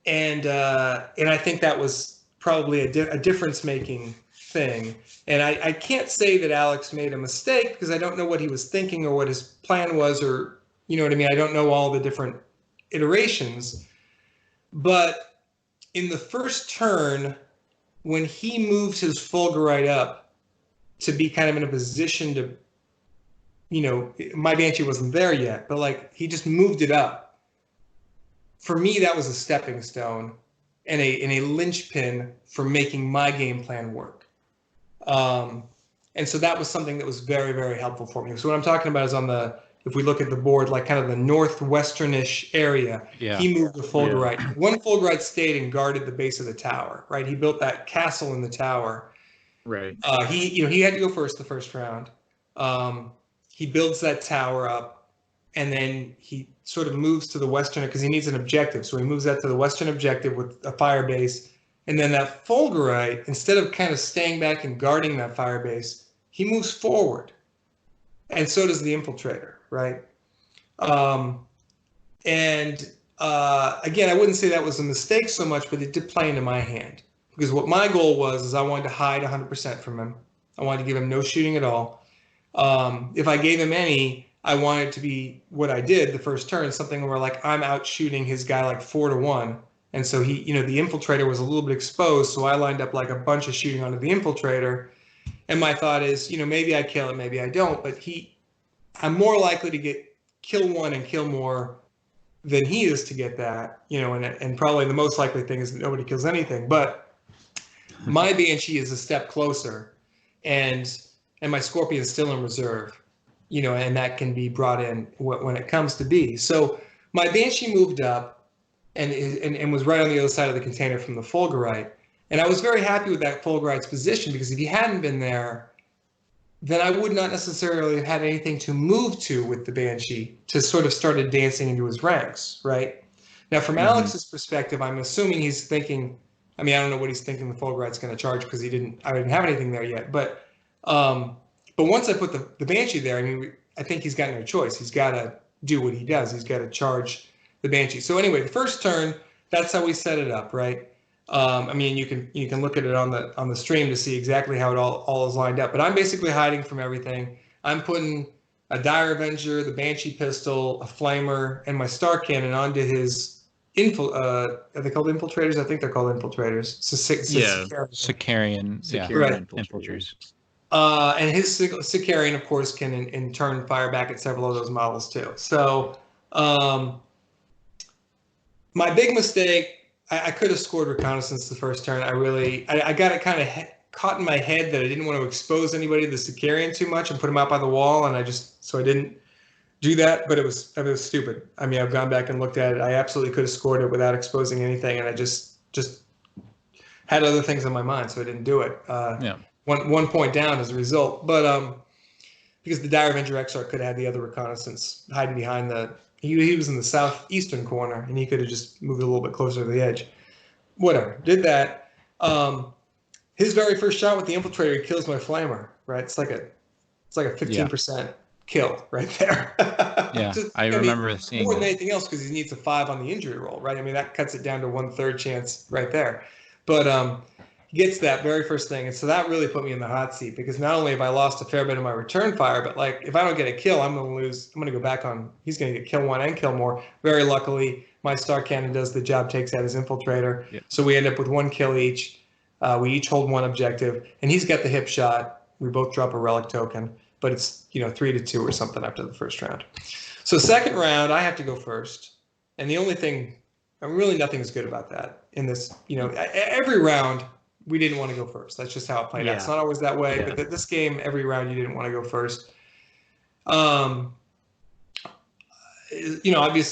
I think that was probably a difference-making thing. And I can't say that Alex made a mistake because I don't know what he was thinking or what his plan was, or you know what I mean? I don't know all the different iterations. But in the first turn, when he moved his Fulgurite up to be kind of in a position to, you know, my Banshee wasn't there yet, but like he just moved it up. For me, that was a stepping stone and a linchpin for making my game plan work. And so that was something that was very, very helpful for me. So what I'm talking about is if we look at the board, like kind of the northwesternish area, he moved the Fulgurite. Yeah. One Fulgurite stayed and guarded the base of the tower, right? He built that castle in the tower. Right. He had to go first the first round. He builds that tower up, and then he sort of moves to the western because he needs an objective. So he moves that to the western objective with a fire base. And then that Fulgurite, instead of kind of staying back and guarding that fire base, he moves forward. And so does the Infiltrator, right? Again, I wouldn't say that was a mistake so much, but it did play into my hand. Because what my goal was is I wanted to hide 100% from him. I wanted to give him no shooting at all. If I gave him any, I wanted to be what I did the first turn, something where like I'm out shooting his guy like 4-1. And so he, you know, the Infiltrator was a little bit exposed. So I lined up like a bunch of shooting onto the Infiltrator. And my thought is, you know, maybe I kill it, maybe I don't. But I'm more likely to kill one and kill more than he is to get that, you know, and probably the most likely thing is that nobody kills anything. But my Banshee is a step closer, and my Scorpion is still in reserve, you know, and that can be brought in when it comes to be. So my Banshee moved up and was right on the other side of the container from the Fulgurite. And I was very happy with that Fulgurite's position, because if he hadn't been there, then I would not necessarily have had anything to move to with the Banshee to sort of start dancing into his ranks, right? Now, from Alex's perspective, I'm assuming he's thinking, I mean, I don't know what he's thinking the Fulgurite's going to charge because I didn't have anything there yet. But once I put the Banshee there, I mean, I think he's got no choice. He's got to do what he does. He's got to charge the Banshee. So anyway, the first turn, that's how we set it up, right? I mean, you can look at it on the stream to see exactly how it all is lined up. But I'm basically hiding from everything. I'm putting a Dire Avenger, the Banshee pistol, a Flamer, and my Star Cannon onto his are they called Infiltrators? I think they're called Infiltrators. Sicarian. Right. Infiltrators. And his Sicarian, of course, can in turn fire back at several of those models too. So my big mistake, I could have scored reconnaissance the first turn. I got it kind of caught in my head that I didn't want to expose anybody to the Sicarian too much and put him out by the wall, and so I didn't do that. But it was stupid. I mean, I've gone back and looked at it. I absolutely could have scored it without exposing anything, and I just had other things on my mind, so I didn't do it. One point down as a result. But because the Dire Avenger XR could have had the other reconnaissance hiding behind he was in the southeastern corner, and he could have just moved a little bit closer to the edge. Whatever, did that. His very first shot with the Infiltrator, he kills my Flamer. Right, it's like a 15% kill right there. Yeah, I remember seeing more than anything else, because he needs a 5 on the injury roll. Right, I mean that cuts it down to 1/3 chance right there. But gets that very first thing. And so that really put me in the hot seat, because not only have I lost a fair bit of my return fire, but like if I don't get a kill, I'm going to lose. I'm going to go back on. He's going to get kill one and kill more. Very luckily, my star cannon does the job, takes out his infiltrator. Yep. So we end up with 1 kill each. We each hold 1 objective, and he's got the hip shot. We both drop a relic token, but it's 3-2 or something after the first round. So second round, I have to go first, and the only thing, really nothing is good about that in this. Every round we didn't want to go first. That's just how it played out. It's not always that way, but this game, every round you didn't want to go first. Obviously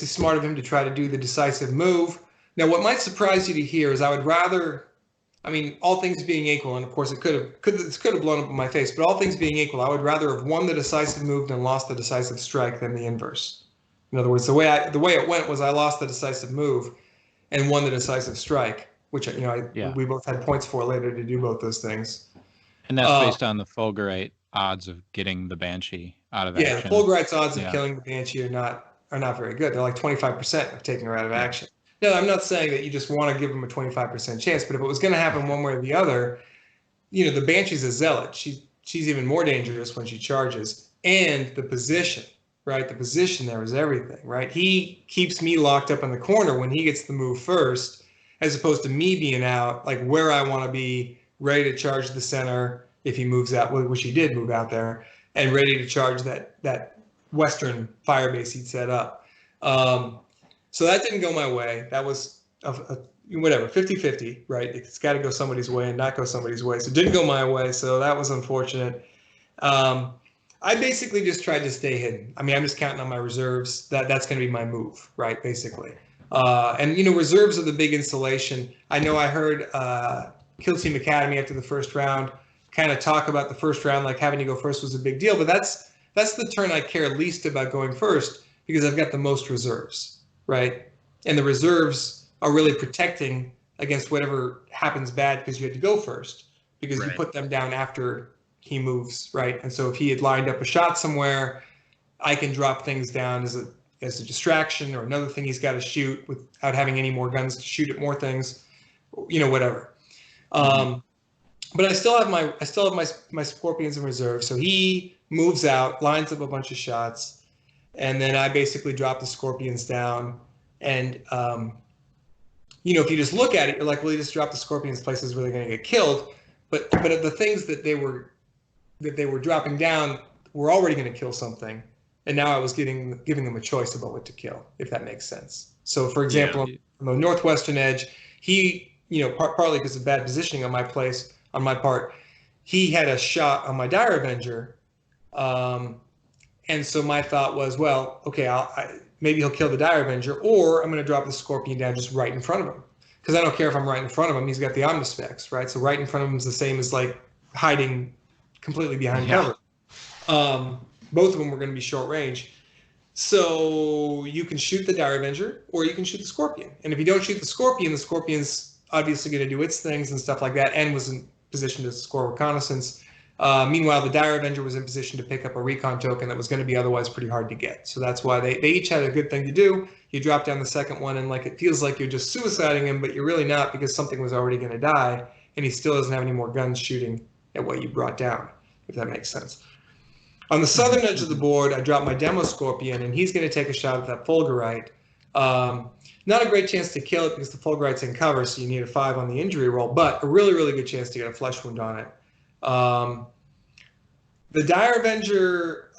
smart of him to try to do the decisive move. Now, what might surprise you to hear is I would rather, all things being equal, and of course it could have blown up in my face, but all things being equal, I would rather have won the decisive move than lost the decisive strike than the inverse. In other words, the way it went was I lost the decisive move and won the decisive strike, which we both had points for later to do both those things. And that's based on the Fulgurite odds of getting the Banshee out of action. Yeah, the Fulgurite's odds of killing the Banshee are not very good. They're like 25% of taking her out of action. No, I'm not saying that you just want to give them a 25% chance, but if it was going to happen one way or the other, the Banshee's a zealot. She's even more dangerous when she charges. And the position, right? The position there is everything, right? He keeps me locked up in the corner when he gets the move first, as opposed to me being out, like where I want to be, ready to charge the center if he moves out, which he did move out there, and ready to charge that western fire base he'd set up. So that didn't go my way. That was whatever, 50-50, right? It's got to go somebody's way and not go somebody's way. So it didn't go my way, so that was unfortunate. I basically just tried to stay hidden. I'm just counting on my reserves. That's going to be my move, right, basically. And reserves are the big insulation. I know I heard Kill Team Academy after the first round kind of talk about the first round, like having to go first was a big deal, but that's the turn I care least about going first, because I've got the most reserves, right? And the reserves are really protecting against whatever happens bad because you had to go first, because you put them down after he moves, right? And so if he had lined up a shot somewhere, I can drop things down as a distraction, or another thing he's got to shoot without having any more guns to shoot at more things, whatever. But I still have my Scorpions in reserve. So he moves out, lines up a bunch of shots, and then I basically drop the Scorpions down. And if you just look at it, you're like, well, you just drop the Scorpions places where they're going to get killed. But the things that they were dropping down were already going to kill something. And now I was giving them a choice about what to kill, if that makes sense. So, for example, on the northwestern edge, he, partly because of bad positioning on my part, he had a shot on my Dire Avenger. And so my thought was, well, okay, maybe he'll kill the Dire Avenger, or I'm going to drop the Scorpion down just right in front of him. Because I don't care if I'm right in front of him. He's got the Omnispecs, right? So right in front of him is the same as like hiding completely behind cover. Both of them were going to be short range. So you can shoot the Dire Avenger, or you can shoot the Scorpion. And if you don't shoot the Scorpion's obviously going to do its things and stuff like that, and was in position to score reconnaissance. Meanwhile, the Dire Avenger was in position to pick up a recon token that was going to be otherwise pretty hard to get. So that's why they each had a good thing to do. You drop down the second one, and like it feels like you're just suiciding him, but you're really not, because something was already going to die, and he still doesn't have any more guns shooting at what you brought down, if that makes sense. On the southern edge of the board, I drop my Demo Scorpion, and he's going to take a shot at that Fulgurite. Not a great chance to kill it because the Fulgurite's in cover, so you need a 5 on the injury roll, but a really, really good chance to get a flesh wound on it. The Dire Avenger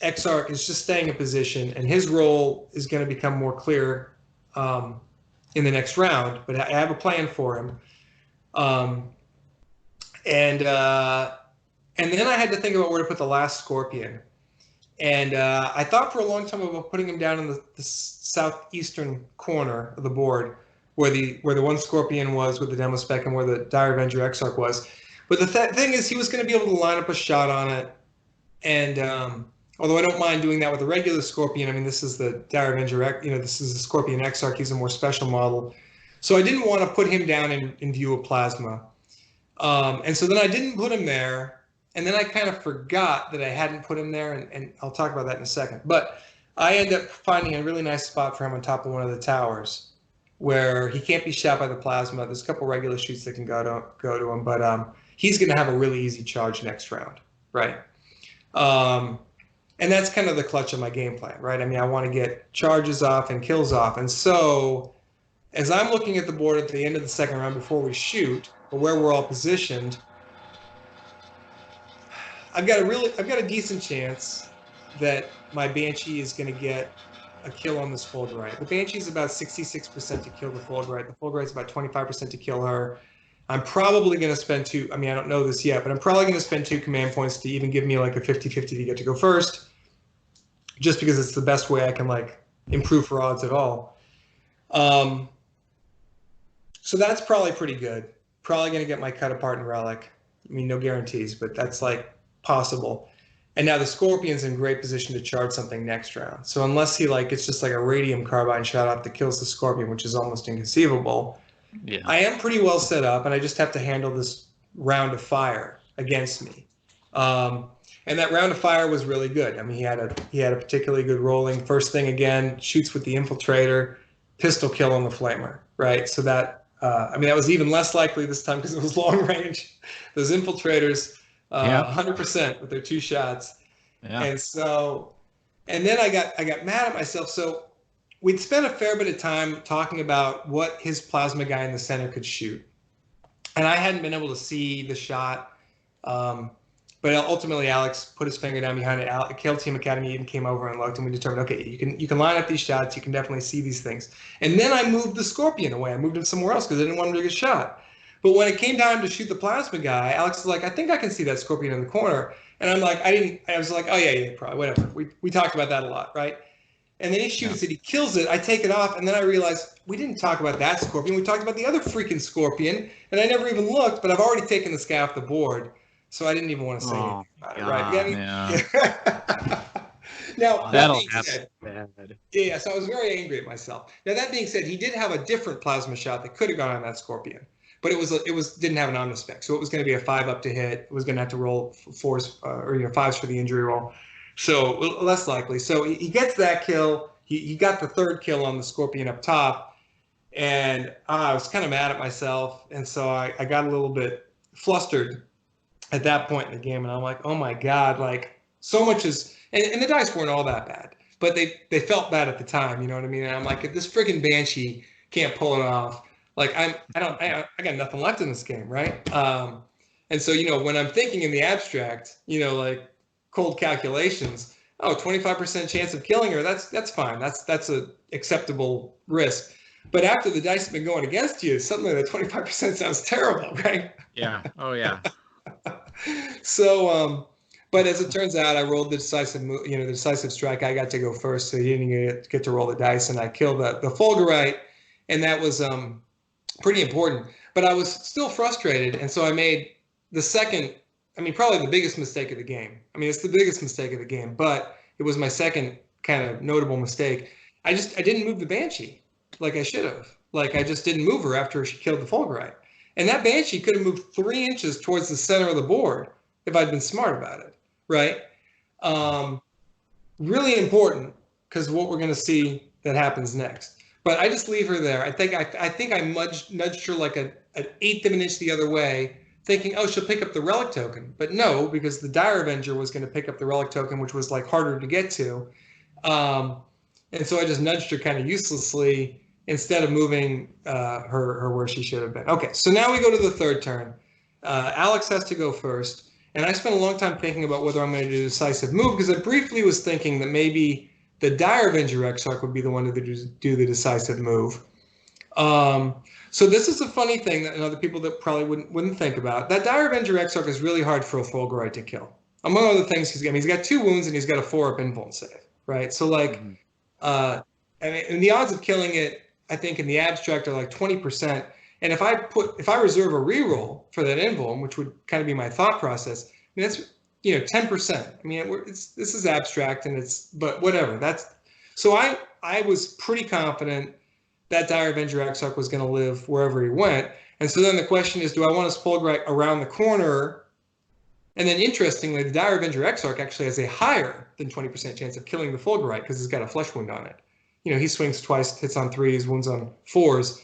Exarch is just staying in position, and his role is going to become more clear in the next round, but I have a plan for him. And then I had to think about where to put the last Scorpion. And I thought for a long time about putting him down in the southeastern corner of the board, where the one Scorpion was with the Demo Spec and where the Dire Avenger Exarch was. But the thing is, he was going to be able to line up a shot on it. And although I don't mind doing that with a regular Scorpion, this is the Dire Avenger, this is the Scorpion Exarch. He's a more special model. So I didn't want to put him down in view of Plasma. And so then I didn't put him there. And then I kind of forgot that I hadn't put him there, and I'll talk about that in a second. But I ended up finding a really nice spot for him on top of one of the towers. where he can't be shot by the plasma. There's a couple regular shoots that can go to him, but he's going to have a really easy charge next round, right? And that's kind of the clutch of my game plan, right? I mean, I want to get charges off and kills off. And so as I'm looking at the board at the end of the second round before we shoot, or where we're all positioned, I've got a decent chance that my Banshee is going to get a kill on this Fulgurite. The Banshee is about 66% to kill the Fulgurite. The Fulgurite's about 25% to kill her. I'm probably going to spend I don't know this yet, but I'm probably going to spend 2 command points to even give me like a 50-50 to get to go first, just because it's the best way I can like improve for odds at all. So that's probably pretty good. Probably going to get my cut apart and relic. I mean, no guarantees, but that's like possible. And now the Scorpion's in great position to charge something next round. So unless he like, it's just like a radium carbine shot off that kills the Scorpion, which is almost inconceivable. Yeah. I am pretty well set up, and I just have to handle this round of fire against me. And that round of fire was really good. I mean, he had a particularly good rolling. First thing again, shoots with the infiltrator, pistol kill on the flamer, right? So that I mean, that was even less likely this time because it was long range. Those infiltrators, 100% with their 2 shots. Yeah. And so, and then I got mad at myself. So we'd spent a fair bit of time talking about what his plasma guy in the center could shoot. And I hadn't been able to see the shot. But ultimately, Alex put his finger down behind it. Kill Team Academy even came over and looked, and we determined, okay, you can line up these shots. You can definitely see these things. And then I moved the Scorpion away. I moved him somewhere else because I didn't want him to get shot. But when it came time to shoot the plasma guy, Alex was like, I think I can see that Scorpion in the corner. And I'm like, I was like, oh yeah, probably, whatever. We talked about that a lot, right? And then he shoots it, he kills it, I take it off, and then I realize we didn't talk about that Scorpion. We talked about the other freaking Scorpion, and I never even looked, but I've already taken this guy off the board. So I didn't even want to say anything about it, right? Yeah. Now, that'll happen. Yeah, so I was very angry at myself. Now, that being said, he did have a different plasma shot that could have gone on that Scorpion, but it didn't have an omnispec, so it was going to be a 5 up to hit. It was going to have to roll 4s or 5s for the injury roll, so less likely. So he gets that kill. He got the 3rd kill on the Scorpion up top, and I was kind of mad at myself, and so I got a little bit flustered at that point in the game, and I'm like, oh my God, like so much is, and the dice weren't all that bad, but they felt bad at the time, you know what I mean? And I'm like, if this friggin' Banshee can't pull it off, like I got nothing left in this game, right? And so, when I'm thinking in the abstract, like cold calculations, 25% chance of killing her, that's fine. That's a acceptable risk. But after the dice have been going against you, suddenly the 25% sounds terrible, right? Yeah. Oh yeah. So, but as it turns out, I rolled the decisive move, the decisive strike. I got to go first, so he didn't get to roll the dice, and I killed the Fulgurite, and that was pretty important. But I was still frustrated, and so I made the second, probably the biggest mistake of the game. It's the biggest mistake of the game, but it was my second kind of notable mistake. I didn't move the Banshee like I should have. Like I just didn't move her after she killed the Fulgurite. And that Banshee could have moved 3 inches towards the center of the board if I'd been smart about it, right? Really important because what we're going to see that happens next. But I just leave her there. I think I nudged her like an 1/8 of an inch the other way, thinking, oh, she'll pick up the relic token. But no, because the Dire Avenger was going to pick up the relic token, which was like harder to get to. And so I just nudged her kind of uselessly instead of moving her where she should have been. Okay, so now we go to the 3rd turn. Alex has to go first. And I spent a long time thinking about whether I'm going to do a decisive move because I briefly was thinking that maybe the Dire Avenger Exarch would be the one to do the decisive move. So this is a funny thing that other people that probably wouldn't think about. That Dire Avenger Exarch is really hard for a Fulgurite to kill. Among other things, he's got 2 wounds and he's got a 4-up invuln save, right? So like, and the odds of killing it, I think in the abstract are like 20%. And if I reserve a reroll for that invuln, which would kind of be my thought process, that's 10%. This is abstract but whatever. So I was pretty confident that Dire Avenger Exarch was going to live wherever he went. And so then the question is, do I want to Fulgurite around the corner? And then interestingly, the Dire Avenger Exarch actually has a higher than 20% chance of killing the Fulgurite because it's got a flesh wound on it. he swings twice, hits on 3s, wounds on 4s.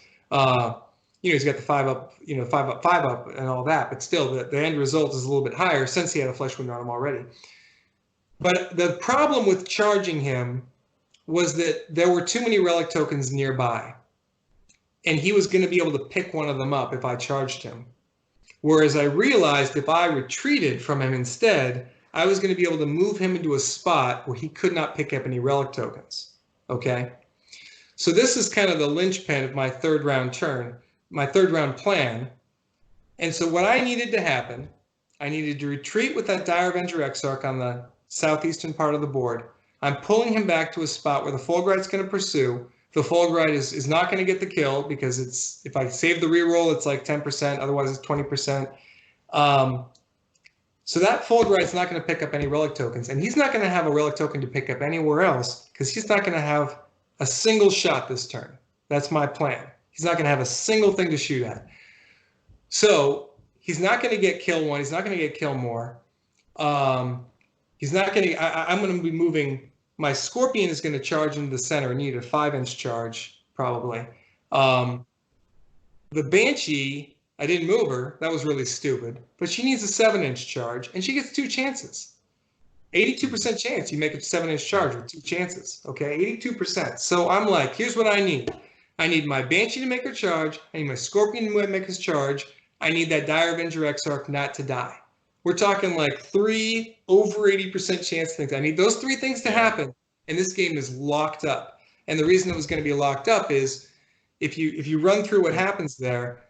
He's got the 5 up, 5 up, 5 up, and all that. But still, the end result is a little bit higher since he had a flesh wound on him already. But the problem with charging him was that there were too many relic tokens nearby, and he was going to be able to pick one of them up if I charged him. Whereas I realized if I retreated from him instead, I was going to be able to move him into a spot where he could not pick up any relic tokens. Okay? So this is kind of the linchpin of my third round turn, my third round plan. And so what I needed to happen, I needed to retreat with that Dire Avenger Exarch on the southeastern part of the board. I'm pulling him back to a spot where the Fulgurite's going to pursue. The Fulgurite is not going to get the kill because if I save the reroll, it's like 10%. Otherwise, it's 20%. So that Fulgurite's not going to pick up any relic tokens. And he's not going to have a relic token to pick up anywhere else because he's not going to have a single shot this turn. That's my plan. He's not going to have a single thing to shoot at. So he's not going to get kill 1. He's not going to get kill more. He's not going to. I'm going to be moving. My Scorpion is going to charge into the center and need a 5-inch charge, probably. The Banshee, I didn't move her. That was really stupid. But she needs a 7-inch charge, and she gets 2 chances. 82% chance you make a 7-inch charge with 2 chances. Okay, 82%. So I'm like, here's what I need. I need my Banshee to make her charge. I need my Scorpion to make his charge. I need that Dire Avenger Exarch not to die. We're talking like 3 over 80% chance things. I need those 3 things to happen, and this game is locked up. And the reason it was going to be locked up is if you run through what happens there,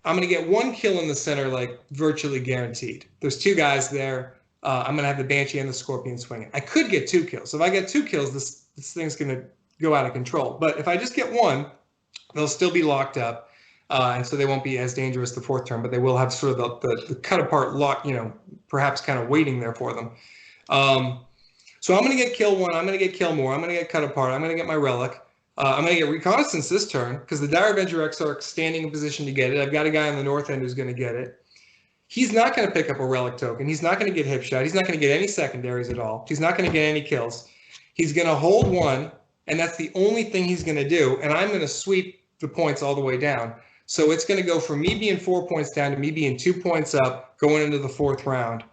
I'm going to get 1 kill in the center, like virtually guaranteed. There's 2 guys there. I'm going to have the Banshee and the Scorpion swinging. I could get 2 kills. If I get 2 kills, this thing's going to go out of control. But if I just get 1, they'll still be locked up. And so they won't be as dangerous the 4th turn, but they will have sort of the cut apart lock, perhaps kind of waiting there for them. So I'm going to get kill 1. I'm going to get kill more. I'm going to get cut apart. I'm going to get my relic. I'm going to get reconnaissance this turn because the Dire Avenger Exarch standing in position to get it. I've got a guy on the north end who's going to get it. He's not going to pick up a relic token. He's not going to get hip shot. He's not going to get any secondaries at all. He's not going to get any kills. He's going to hold 1, and that's the only thing he's going to do. And I'm going to sweep the points all the way down. So it's going to go from me being 4 points down to me being 2 points up going into the 4th round.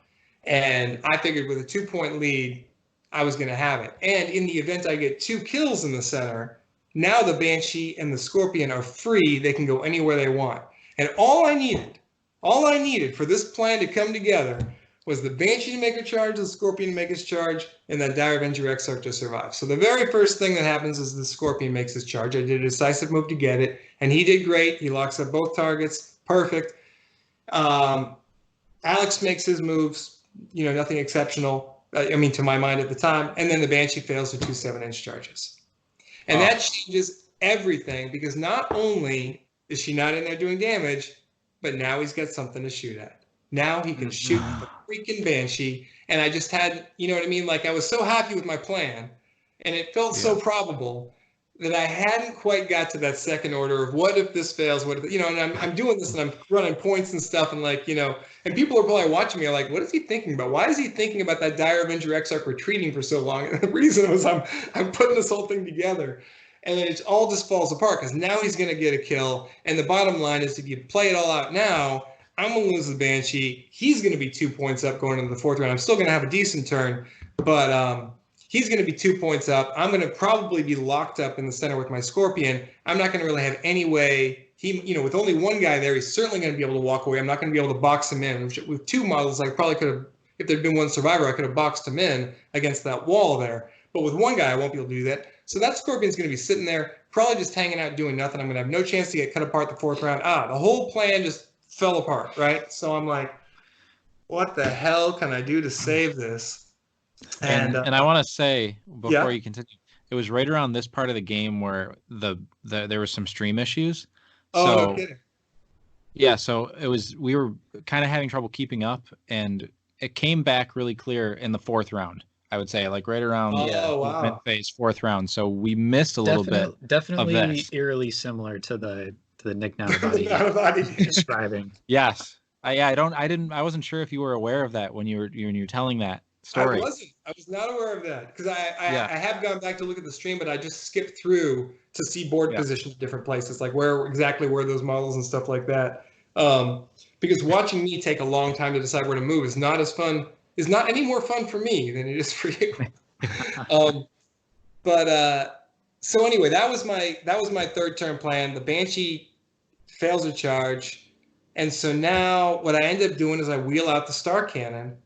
And I figured with a 2-point lead, I was going to have it. And in the event I get 2 kills in the center, now the Banshee and the Scorpion are free. They can go anywhere they want. And all I needed for this plan to come together was the Banshee to make her charge, the Scorpion to make his charge, and that Dire Avenger Exarch to survive. So the very first thing that happens is the Scorpion makes his charge. I did a decisive move to get it, and he did great. He locks up both targets. Perfect. Alex makes his moves, nothing exceptional, to my mind at the time, and then the Banshee fails to 2 7-inch charges. And that changes everything because not only is she not in there doing damage, but now he's got something to shoot at. Now he can shoot the freaking Banshee. And I just had, Like I was so happy with my plan and it felt so probable that I hadn't quite got to that second order of what if this fails, what if, and I'm doing this and I'm running points and stuff and and people are probably watching me like, what is he thinking about? Why is he thinking about that Dire Avenger Exarch retreating for so long? And the reason was I'm putting this whole thing together. And then it all just falls apart because now he's going to get a kill. And the bottom line is if you play it all out now, I'm going to lose the Banshee. He's going to be 2 points up going into the 4th round. I'm still going to have a decent turn, but he's going to be 2 points up. I'm going to probably be locked up in the center with my Scorpion. I'm not going to really have any way. With only 1 guy there, he's certainly going to be able to walk away. I'm not going to be able to box him in. With 2 models, I probably could have, if there'd been 1 survivor, I could have boxed him in against that wall there. But with 1 guy, I won't be able to do that. So that Scorpion's going to be sitting there, probably just hanging out doing nothing. I'm going to have no chance to get cut apart the 4th round. The whole plan just fell apart, right? So I'm like, what the hell can I do to save this? And I want to say before you continue, it was right around this part of the game where there was some stream issues. No kidding. Yeah, so we were kind of having trouble keeping up, and it came back really clear in the 4th round. I would say like right around mid phase 4th round. So we missed a little bit. Definitely eerily similar to the Nick Nanavati describing. Yes. I wasn't sure if you were aware of that when you were telling that. story. I was not aware of that because I have gone back to look at the stream, but I just skipped through to see board positions at different places, like where those models and stuff like that. Because watching me take a long time to decide where to move is not any more fun for me than it is for you. So anyway, that was my third turn plan. The Banshee fails a charge, and so now what I end up doing is I wheel out the Star Cannon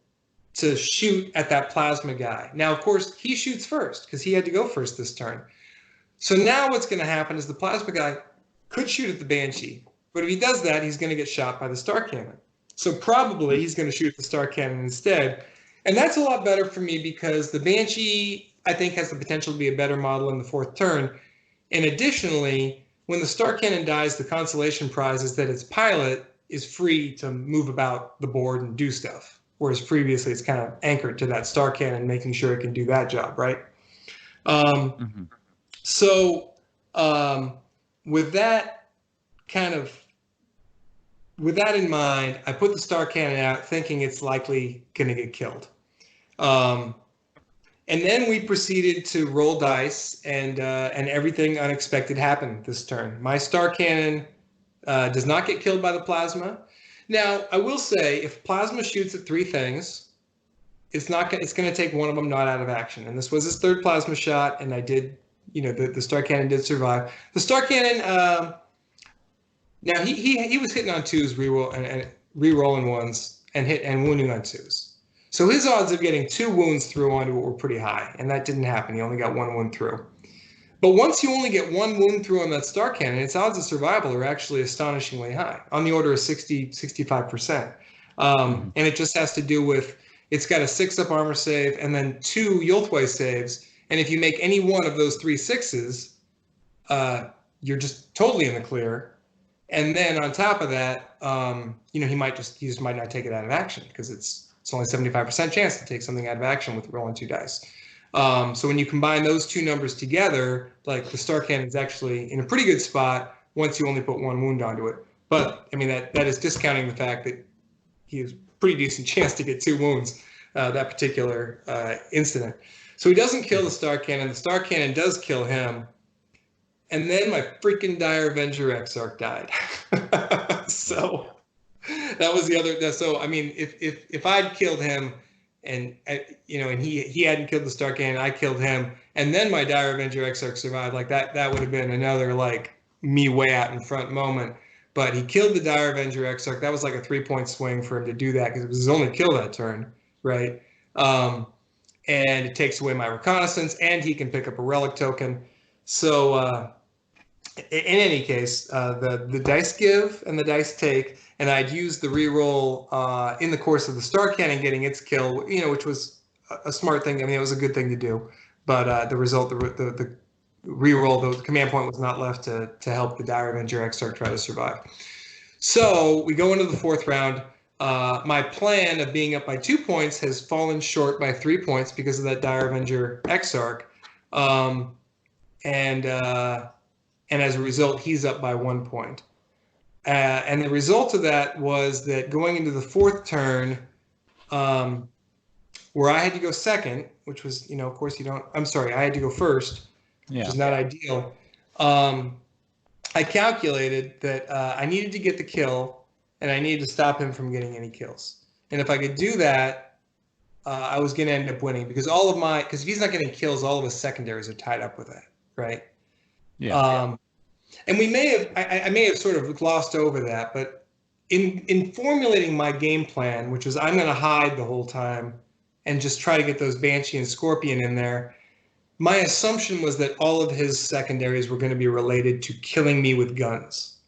to shoot at that plasma guy. Now, of course, he shoots first because he had to go first this turn. So now what's going to happen is the plasma guy could shoot at the Banshee, but if he does that, he's going to get shot by the Star Cannon. So probably he's going to shoot at the Star Cannon instead. And that's a lot better for me because the Banshee, I think, has the potential to be a better model in the fourth turn. And additionally, when the Star Cannon dies, the consolation prize is that its pilot is free to move about the board and do stuff. Whereas previously it's kind of anchored to that Star Cannon, making sure it can do that job, right? So with that in mind, I put the Star Cannon out thinking it's likely going to get killed. And then we proceeded to roll dice, and everything unexpected happened this turn. My Star Cannon does not get killed by the plasma. Now, I will say, if plasma shoots at three things, it's going to take one of them not out of action. And this was his third plasma shot, and I did, the Star Cannon did survive. The Star Cannon, now he was hitting on twos, re-rolling ones, and wounding on twos. So his odds of getting 2 wounds through onto it were pretty high, and that didn't happen. He only got 1 wound through. But once you only get 1 wound through on that Star Cannon, its odds of survival are actually astonishingly high, on the order of 65%. And it just has to do with, it's got a 6-up armor save and then 2 Yulthway saves. And if you make any one of those 3 6s, you're just totally in the clear. And then on top of that, he just might not take it out of action because it's only 75% chance to take something out of action with rolling 2 dice. So when you combine those 2 numbers together, like the Star Cannon is actually in a pretty good spot once you only put 1 wound onto it. But I mean, that is discounting the fact that he has a pretty decent chance to get 2 wounds that particular incident. So he doesn't kill the Star Cannon. The Star Cannon does kill him. And then my freaking Dire Avenger Exarch died. So that was the other. So I mean, if I'd killed him, and he hadn't killed the Star Cannon, I killed him, and then my Dire Avenger Exarch survived, like that would have been another like me way out in front moment. But he killed the Dire Avenger Exarch. That was like a 3-point swing for him to do that because it was his only kill that turn, right? And it takes away my reconnaissance, and he can pick up a relic token. So in any case, the dice give and the dice take, and I'd used the reroll in the course of the Star Cannon getting its kill, which was a smart thing. I mean, it was a good thing to do, but the result, the reroll, the command point was not left to help the Dire Avenger Exarch try to survive. So we go into the 4th round. My plan of being up by 2 points has fallen short by 3 points because of that Dire Avenger Exarch. And as a result, he's up by 1 point. And the result of that was that going into the 4th turn, where I had to go second, which was, of course I had to go first, which is not ideal. I calculated that I needed to get the kill, and I needed to stop him from getting any kills. And if I could do that, I was going to end up winning because because if he's not getting kills, all of his secondaries are tied up with that, right? Yeah. And I may have sort of glossed over that, but in formulating my game plan, which was I'm going to hide the whole time and just try to get those Banshee and Scorpion in there, my assumption was that all of his secondaries were going to be related to killing me with guns.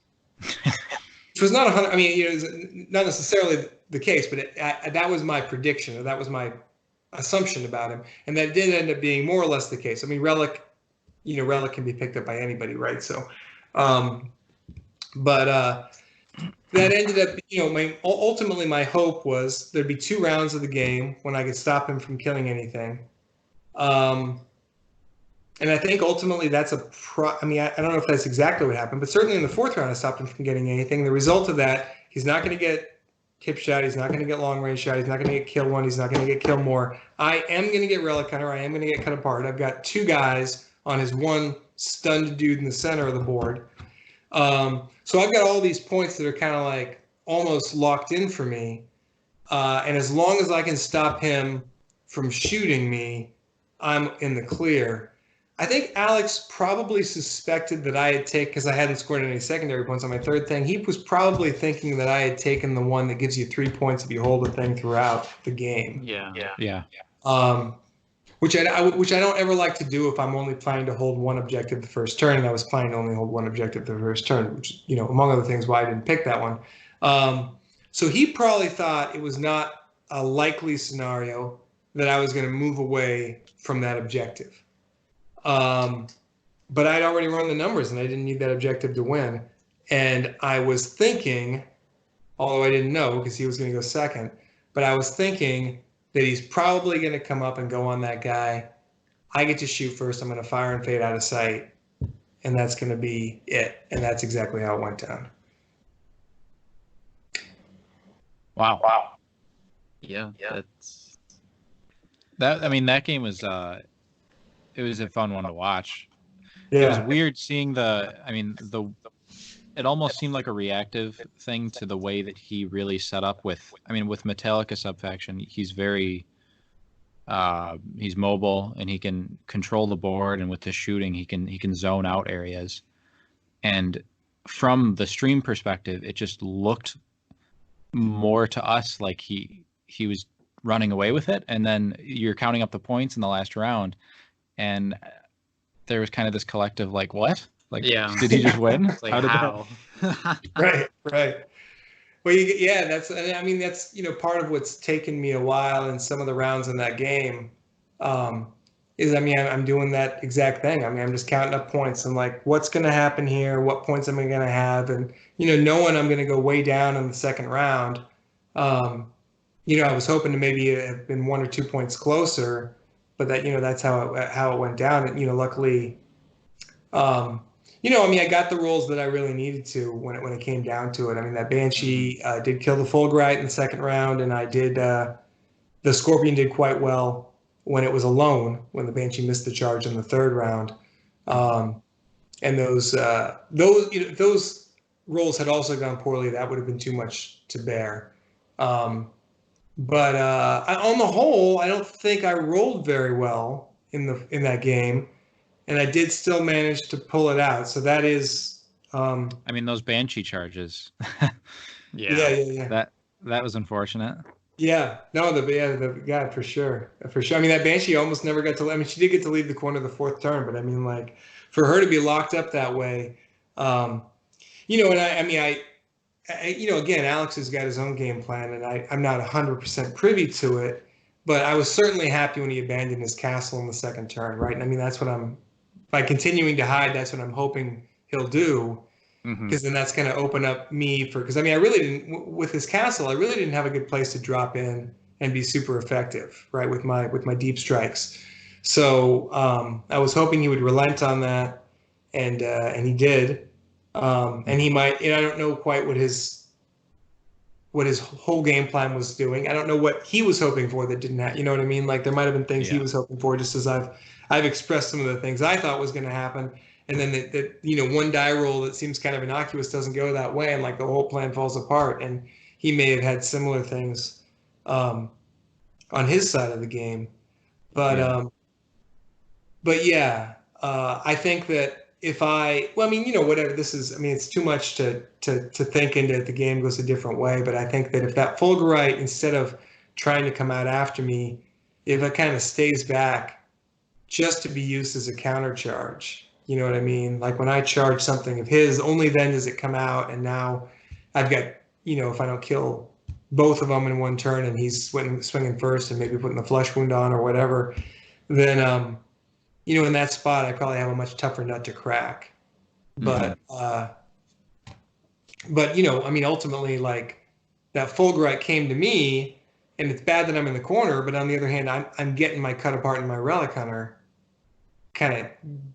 Which was not 100. I mean, not necessarily the case, but that was my prediction, or that was my assumption about him, and that did end up being more or less the case. I mean, Relic can be picked up by anybody, right? So, that ended up, ultimately my hope was there'd be 2 rounds of the game when I could stop him from killing anything. And I think ultimately that's I don't know if that's exactly what happened, but certainly in the 4th round I stopped him from getting anything. The result of that, he's not going to get tip shot. He's not going to get long range shot. He's not going to get kill one. He's not going to get kill more. I am going to get relic hunter. I am going to get cut apart. I've got 2 guys on his one stunned dude in the center of the board. So I've got all these points that are kind of like almost locked in for me. And as long as I can stop him from shooting me, I'm in the clear. I think Alex probably suspected that I had taken, because I hadn't scored any secondary points on my third thing, he was probably thinking that I had taken the one that gives you 3 points if you hold the thing throughout the game. Yeah. Which I don't ever like to do if I'm only planning to hold one objective the first turn, and I was planning to only hold one objective the first turn, which, you know, among other things, why I didn't pick that one. So he probably thought it was not a likely scenario that I was going to move away from that objective. But I'd already run the numbers, and I didn't need that objective to win. And I was thinking, although I didn't know because he was going to go second, but I was thinking that he's probably going to come up and go on that guy. I get to shoot first. I'm going to fire and fade out of sight, and that's going to be it. And that's exactly how it went down. Wow. Yeah. I mean, that game was it was a fun one to watch. Yeah. It was weird seeing it almost seemed like a reactive thing to the way that he really set up with Metallica subfaction. He's very he's mobile, and he can control the board, and with the shooting he can zone out areas. And from the stream perspective, it just looked more to us like he was running away with it, and then you're counting up the points in the last round, and there was kind of this collective like, what? Like, did he just win? Like, how? Right. Well, that's part of what's taken me a while in some of the rounds in that game. I'm doing that exact thing. I'm just counting up points and like, what's going to happen here? What points am I going to have? And knowing I'm going to go way down in the second round. I was hoping to maybe have been 1 or 2 points closer, but that's how it went down. And luckily, I got the rolls that I really needed to when it came down to it. I mean, that Banshee did kill the Fulgurite in the second round, and I did. The Scorpion did quite well when it was alone, when the Banshee missed the charge in the third round. And those rolls had also gone poorly. That would have been too much to bear. But on the whole, I don't think I rolled very well in that game, and I did still manage to pull it out. So that is. Those Banshee charges. Yeah. That was unfortunate. Yeah, no, the for sure. I mean, that Banshee almost never got to. I mean, she did get to leave the corner the fourth turn, but I mean, like, for her to be locked up that way, and again, Alex has got his own game plan, and I'm not 100% privy to it, but I was certainly happy when he abandoned his castle in the second turn, right? And I mean, that's what by continuing to hide, that's what I'm hoping he'll do. Because then that's going to open up me because I really didn't, with his castle, I really didn't have a good place to drop in and be super effective, right, with my deep strikes. So I was hoping he would relent on that, and he did. And he might, I don't know quite what his whole game plan was doing. I don't know what he was hoping for that didn't happen. You know what I mean? Like, there might have been things he was hoping for, just as I've expressed some of the things I thought was going to happen. And then that one die roll that seems kind of innocuous doesn't go that way, and like the whole plan falls apart. And he may have had similar things on his side of the game, but I think that whatever this is, it's too much to think into it. The game goes a different way, but I think that if that Fulgurite, instead of trying to come out after me, if it kind of stays back just to be used as a counter charge. You know what I mean? Like, when I charge something of his, only then does it come out. And now I've got, if I don't kill both of them in one turn and he's swinging first and maybe putting the flesh wound on or whatever, then, in that spot, I probably have a much tougher nut to crack. But, ultimately, like, that Fulgurite came to me, and it's bad that I'm in the corner. But on the other hand, I'm getting my cut apart and my Relic Hunter kind of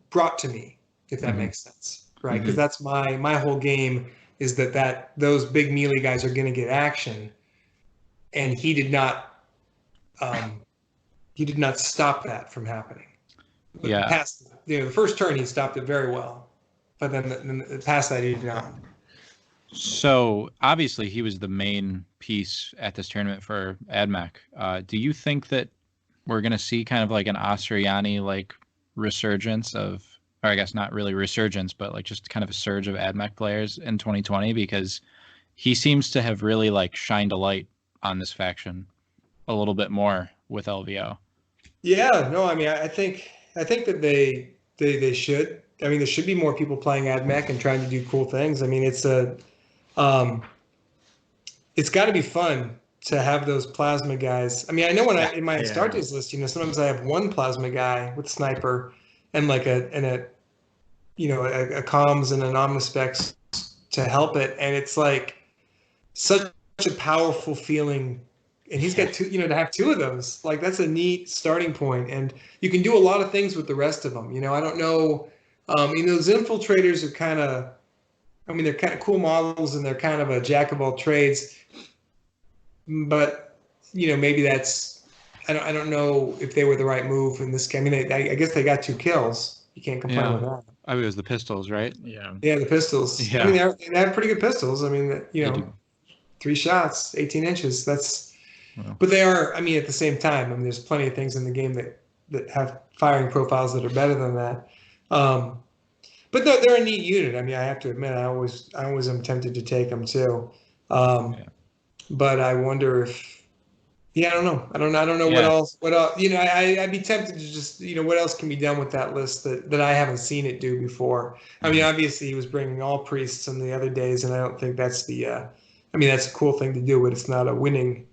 brought to me, if that makes sense, right? Because that's my whole game is that those big melee guys are going to get action, and he did not stop that from happening. Yeah. Past, the first turn he stopped it very well, but then past that he did not. So obviously he was the main piece at this tournament for AdMech. Do you think that we're going to see kind of like an Austriani like resurgence of, or I guess not really resurgence, but like just kind of a surge of AdMech players in 2020, because he seems to have really like shined a light on this faction a little bit more with LVO. Yeah, no, I mean, I think that they should. I mean, there should be more people playing AdMech and trying to do cool things. I mean, it's got to be fun to have those plasma guys. I mean, I know when in my start days list, sometimes I have one plasma guy with sniper and like a comms and an omnispecs to help it, and it's like such a powerful feeling. And he's got two, to have two of those, like that's a neat starting point, and you can do a lot of things with the rest of them. I don't know. Those infiltrators are kind of, they're kind of cool models, and they're kind of a jack of all trades. But maybe that's, I don't know if they were the right move in this game. I mean, I guess they got 2 kills. You can't complain with that. I mean, it was the pistols, right? Yeah. Yeah, the pistols. Yeah. I mean, they have pretty good pistols. I mean, 3 shots, 18 inches. That's. Wow. But they are. I mean, at the same time, there's plenty of things in the game that have firing profiles that are better than that. But they're a neat unit. I mean, I have to admit, I always am tempted to take them too. But I wonder if. Yeah, I don't know. I don't know what else. I'd be tempted to just. What else can be done with that list that I haven't seen it do before. I mean, obviously he was bringing all priests on the other days, and I don't think that's the. That's a cool thing to do, but it's not a winning.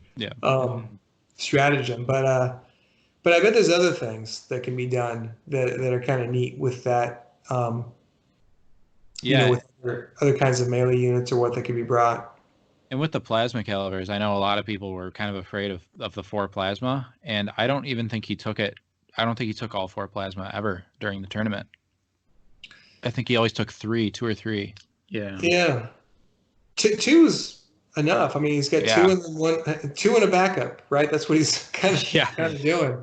Stratagem, but I bet there's other things that can be done that are kind of neat with that. With other kinds of melee units or what that could be brought. And with the plasma calibers, I know a lot of people were kind of afraid of the 4 plasma, and I don't even think he took it. I don't think he took all 4 plasma ever during the tournament. I think he always took 2 or 3. Yeah. Yeah. 2 is enough. I mean, he's got 2 and 2 and a backup, right? That's what he's kind of doing.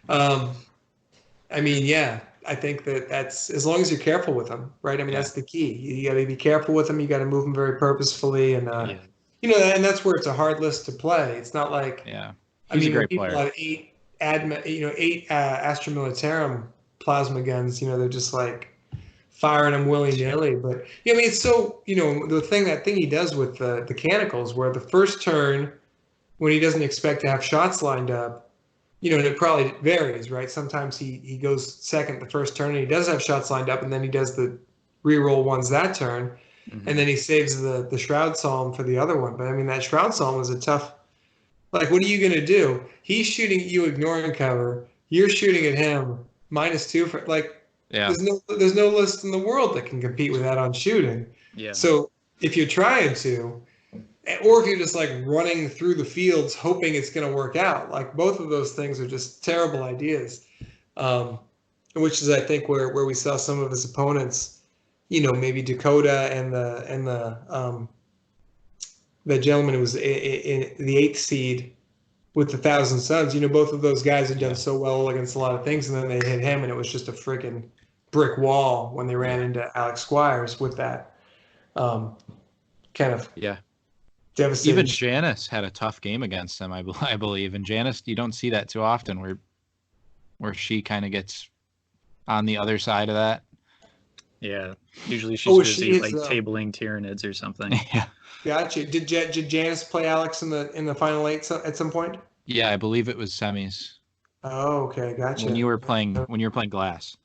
I think that's as long as you're careful with them, right? I mean, that's the key. You got to be careful with them. You got to move them very purposefully, and and that's where it's a hard list to play. It's not like he's a great people player. have 8 Astra Militarum plasma guns. They're just like firing them willy-nilly. But it's so that thing he does with the mechanicals, where the first turn when he doesn't expect to have shots lined up, and it probably varies, right? Sometimes he goes second the first turn and he does have shots lined up, and then he does the reroll ones that turn, and then he saves the Shroud Psalm for the other one. But that Shroud Psalm was a tough. Like, what are you gonna do? He's shooting at you, ignoring cover. You're shooting at him, -2 for like. Yeah. There's no list in the world that can compete with that on shooting. Yeah. So if you're trying to, or if you're just like running through the fields hoping it's going to work out, like both of those things are just terrible ideas. Which is, I think, where we saw some of his opponents, maybe Dakota and the gentleman who was in the 8th seed with the 1,000 Suns. Both of those guys had done so well against a lot of things, and then they hit him, and it was just a freaking brick wall when they ran into Alex Squires with that kind of devastating. Even Janice had a tough game against him, I believe. And Janice, you don't see that too often, where she kind of gets on the other side of that. Yeah, usually she's busy tabling Tyranids or something. Yeah. Gotcha. Did Janice play Alex in the final 8 at some point? Yeah, I believe it was semis. Oh, okay, gotcha. When you were playing Glass.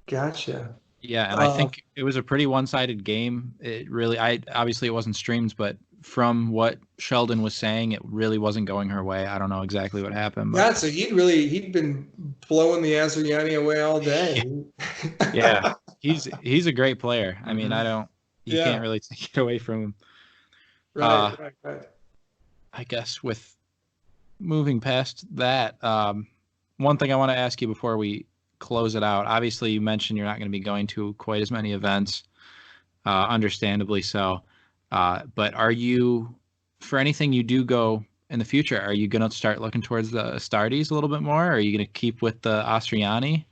Gotcha. Yeah, and I think it was a pretty one-sided game. It really, obviously it wasn't streamed, but from what Sheldon was saying, it really wasn't going her way. I don't know exactly what happened. But... Yeah, so he'd been blowing the Asuryani away all day. Yeah, he's a great player. I mean, you can't really take it away from him. Right. I guess with moving past that, one thing I want to ask you before we close it out. Obviously, you mentioned you're not going to be going to quite as many events, understandably so. But are you for anything you do go in the future, are you going to start looking towards the Astartes a little bit more? Or are you going to keep with the Austriani?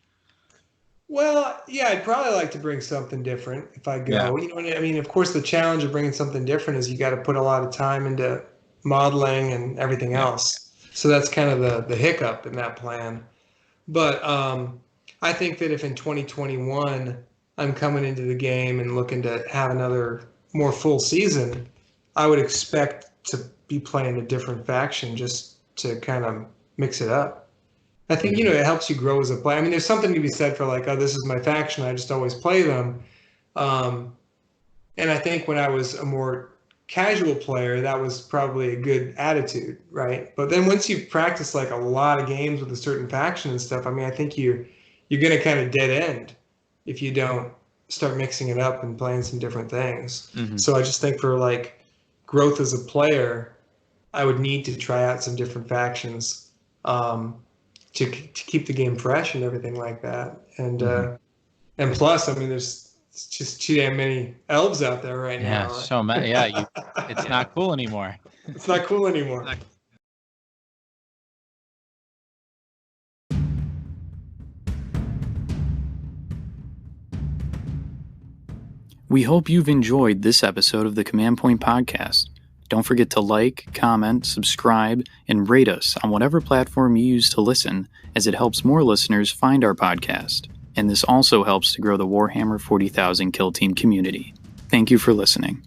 Well, yeah, I'd probably like to bring something different if I go. Yeah. You know, I mean, of course, the challenge of bringing something different is you got to put a lot of time into modeling and everything else. So that's kind of the hiccup in that plan. But I think that if in 2021 I'm coming into the game and looking to have another more full season, I would expect to be playing a different faction just to kind of mix it up. I think, you know, it helps you grow as a player. I mean, there's something to be said for like, oh, this is my faction. I just always play them. And I think when I was a more casual player, that was probably a good attitude, right? But then once you practice like a lot of games with a certain faction and stuff, I mean, I think you're going to kind of dead end if you don't start mixing it up and playing some different things. Mm-hmm. So I just think for like growth as a player, I would need to try out some different factions. To keep the game fresh and everything like that. And plus, I mean, there's just too damn many elves out there right now. Yeah, so many. Yeah, it's not cool anymore. It's not cool anymore. We hope you've enjoyed this episode of the Command Point Podcast. Don't forget to like, comment, subscribe, and rate us on whatever platform you use to listen, as it helps more listeners find our podcast. And this also helps to grow the Warhammer 40,000 Kill Team community. Thank you for listening.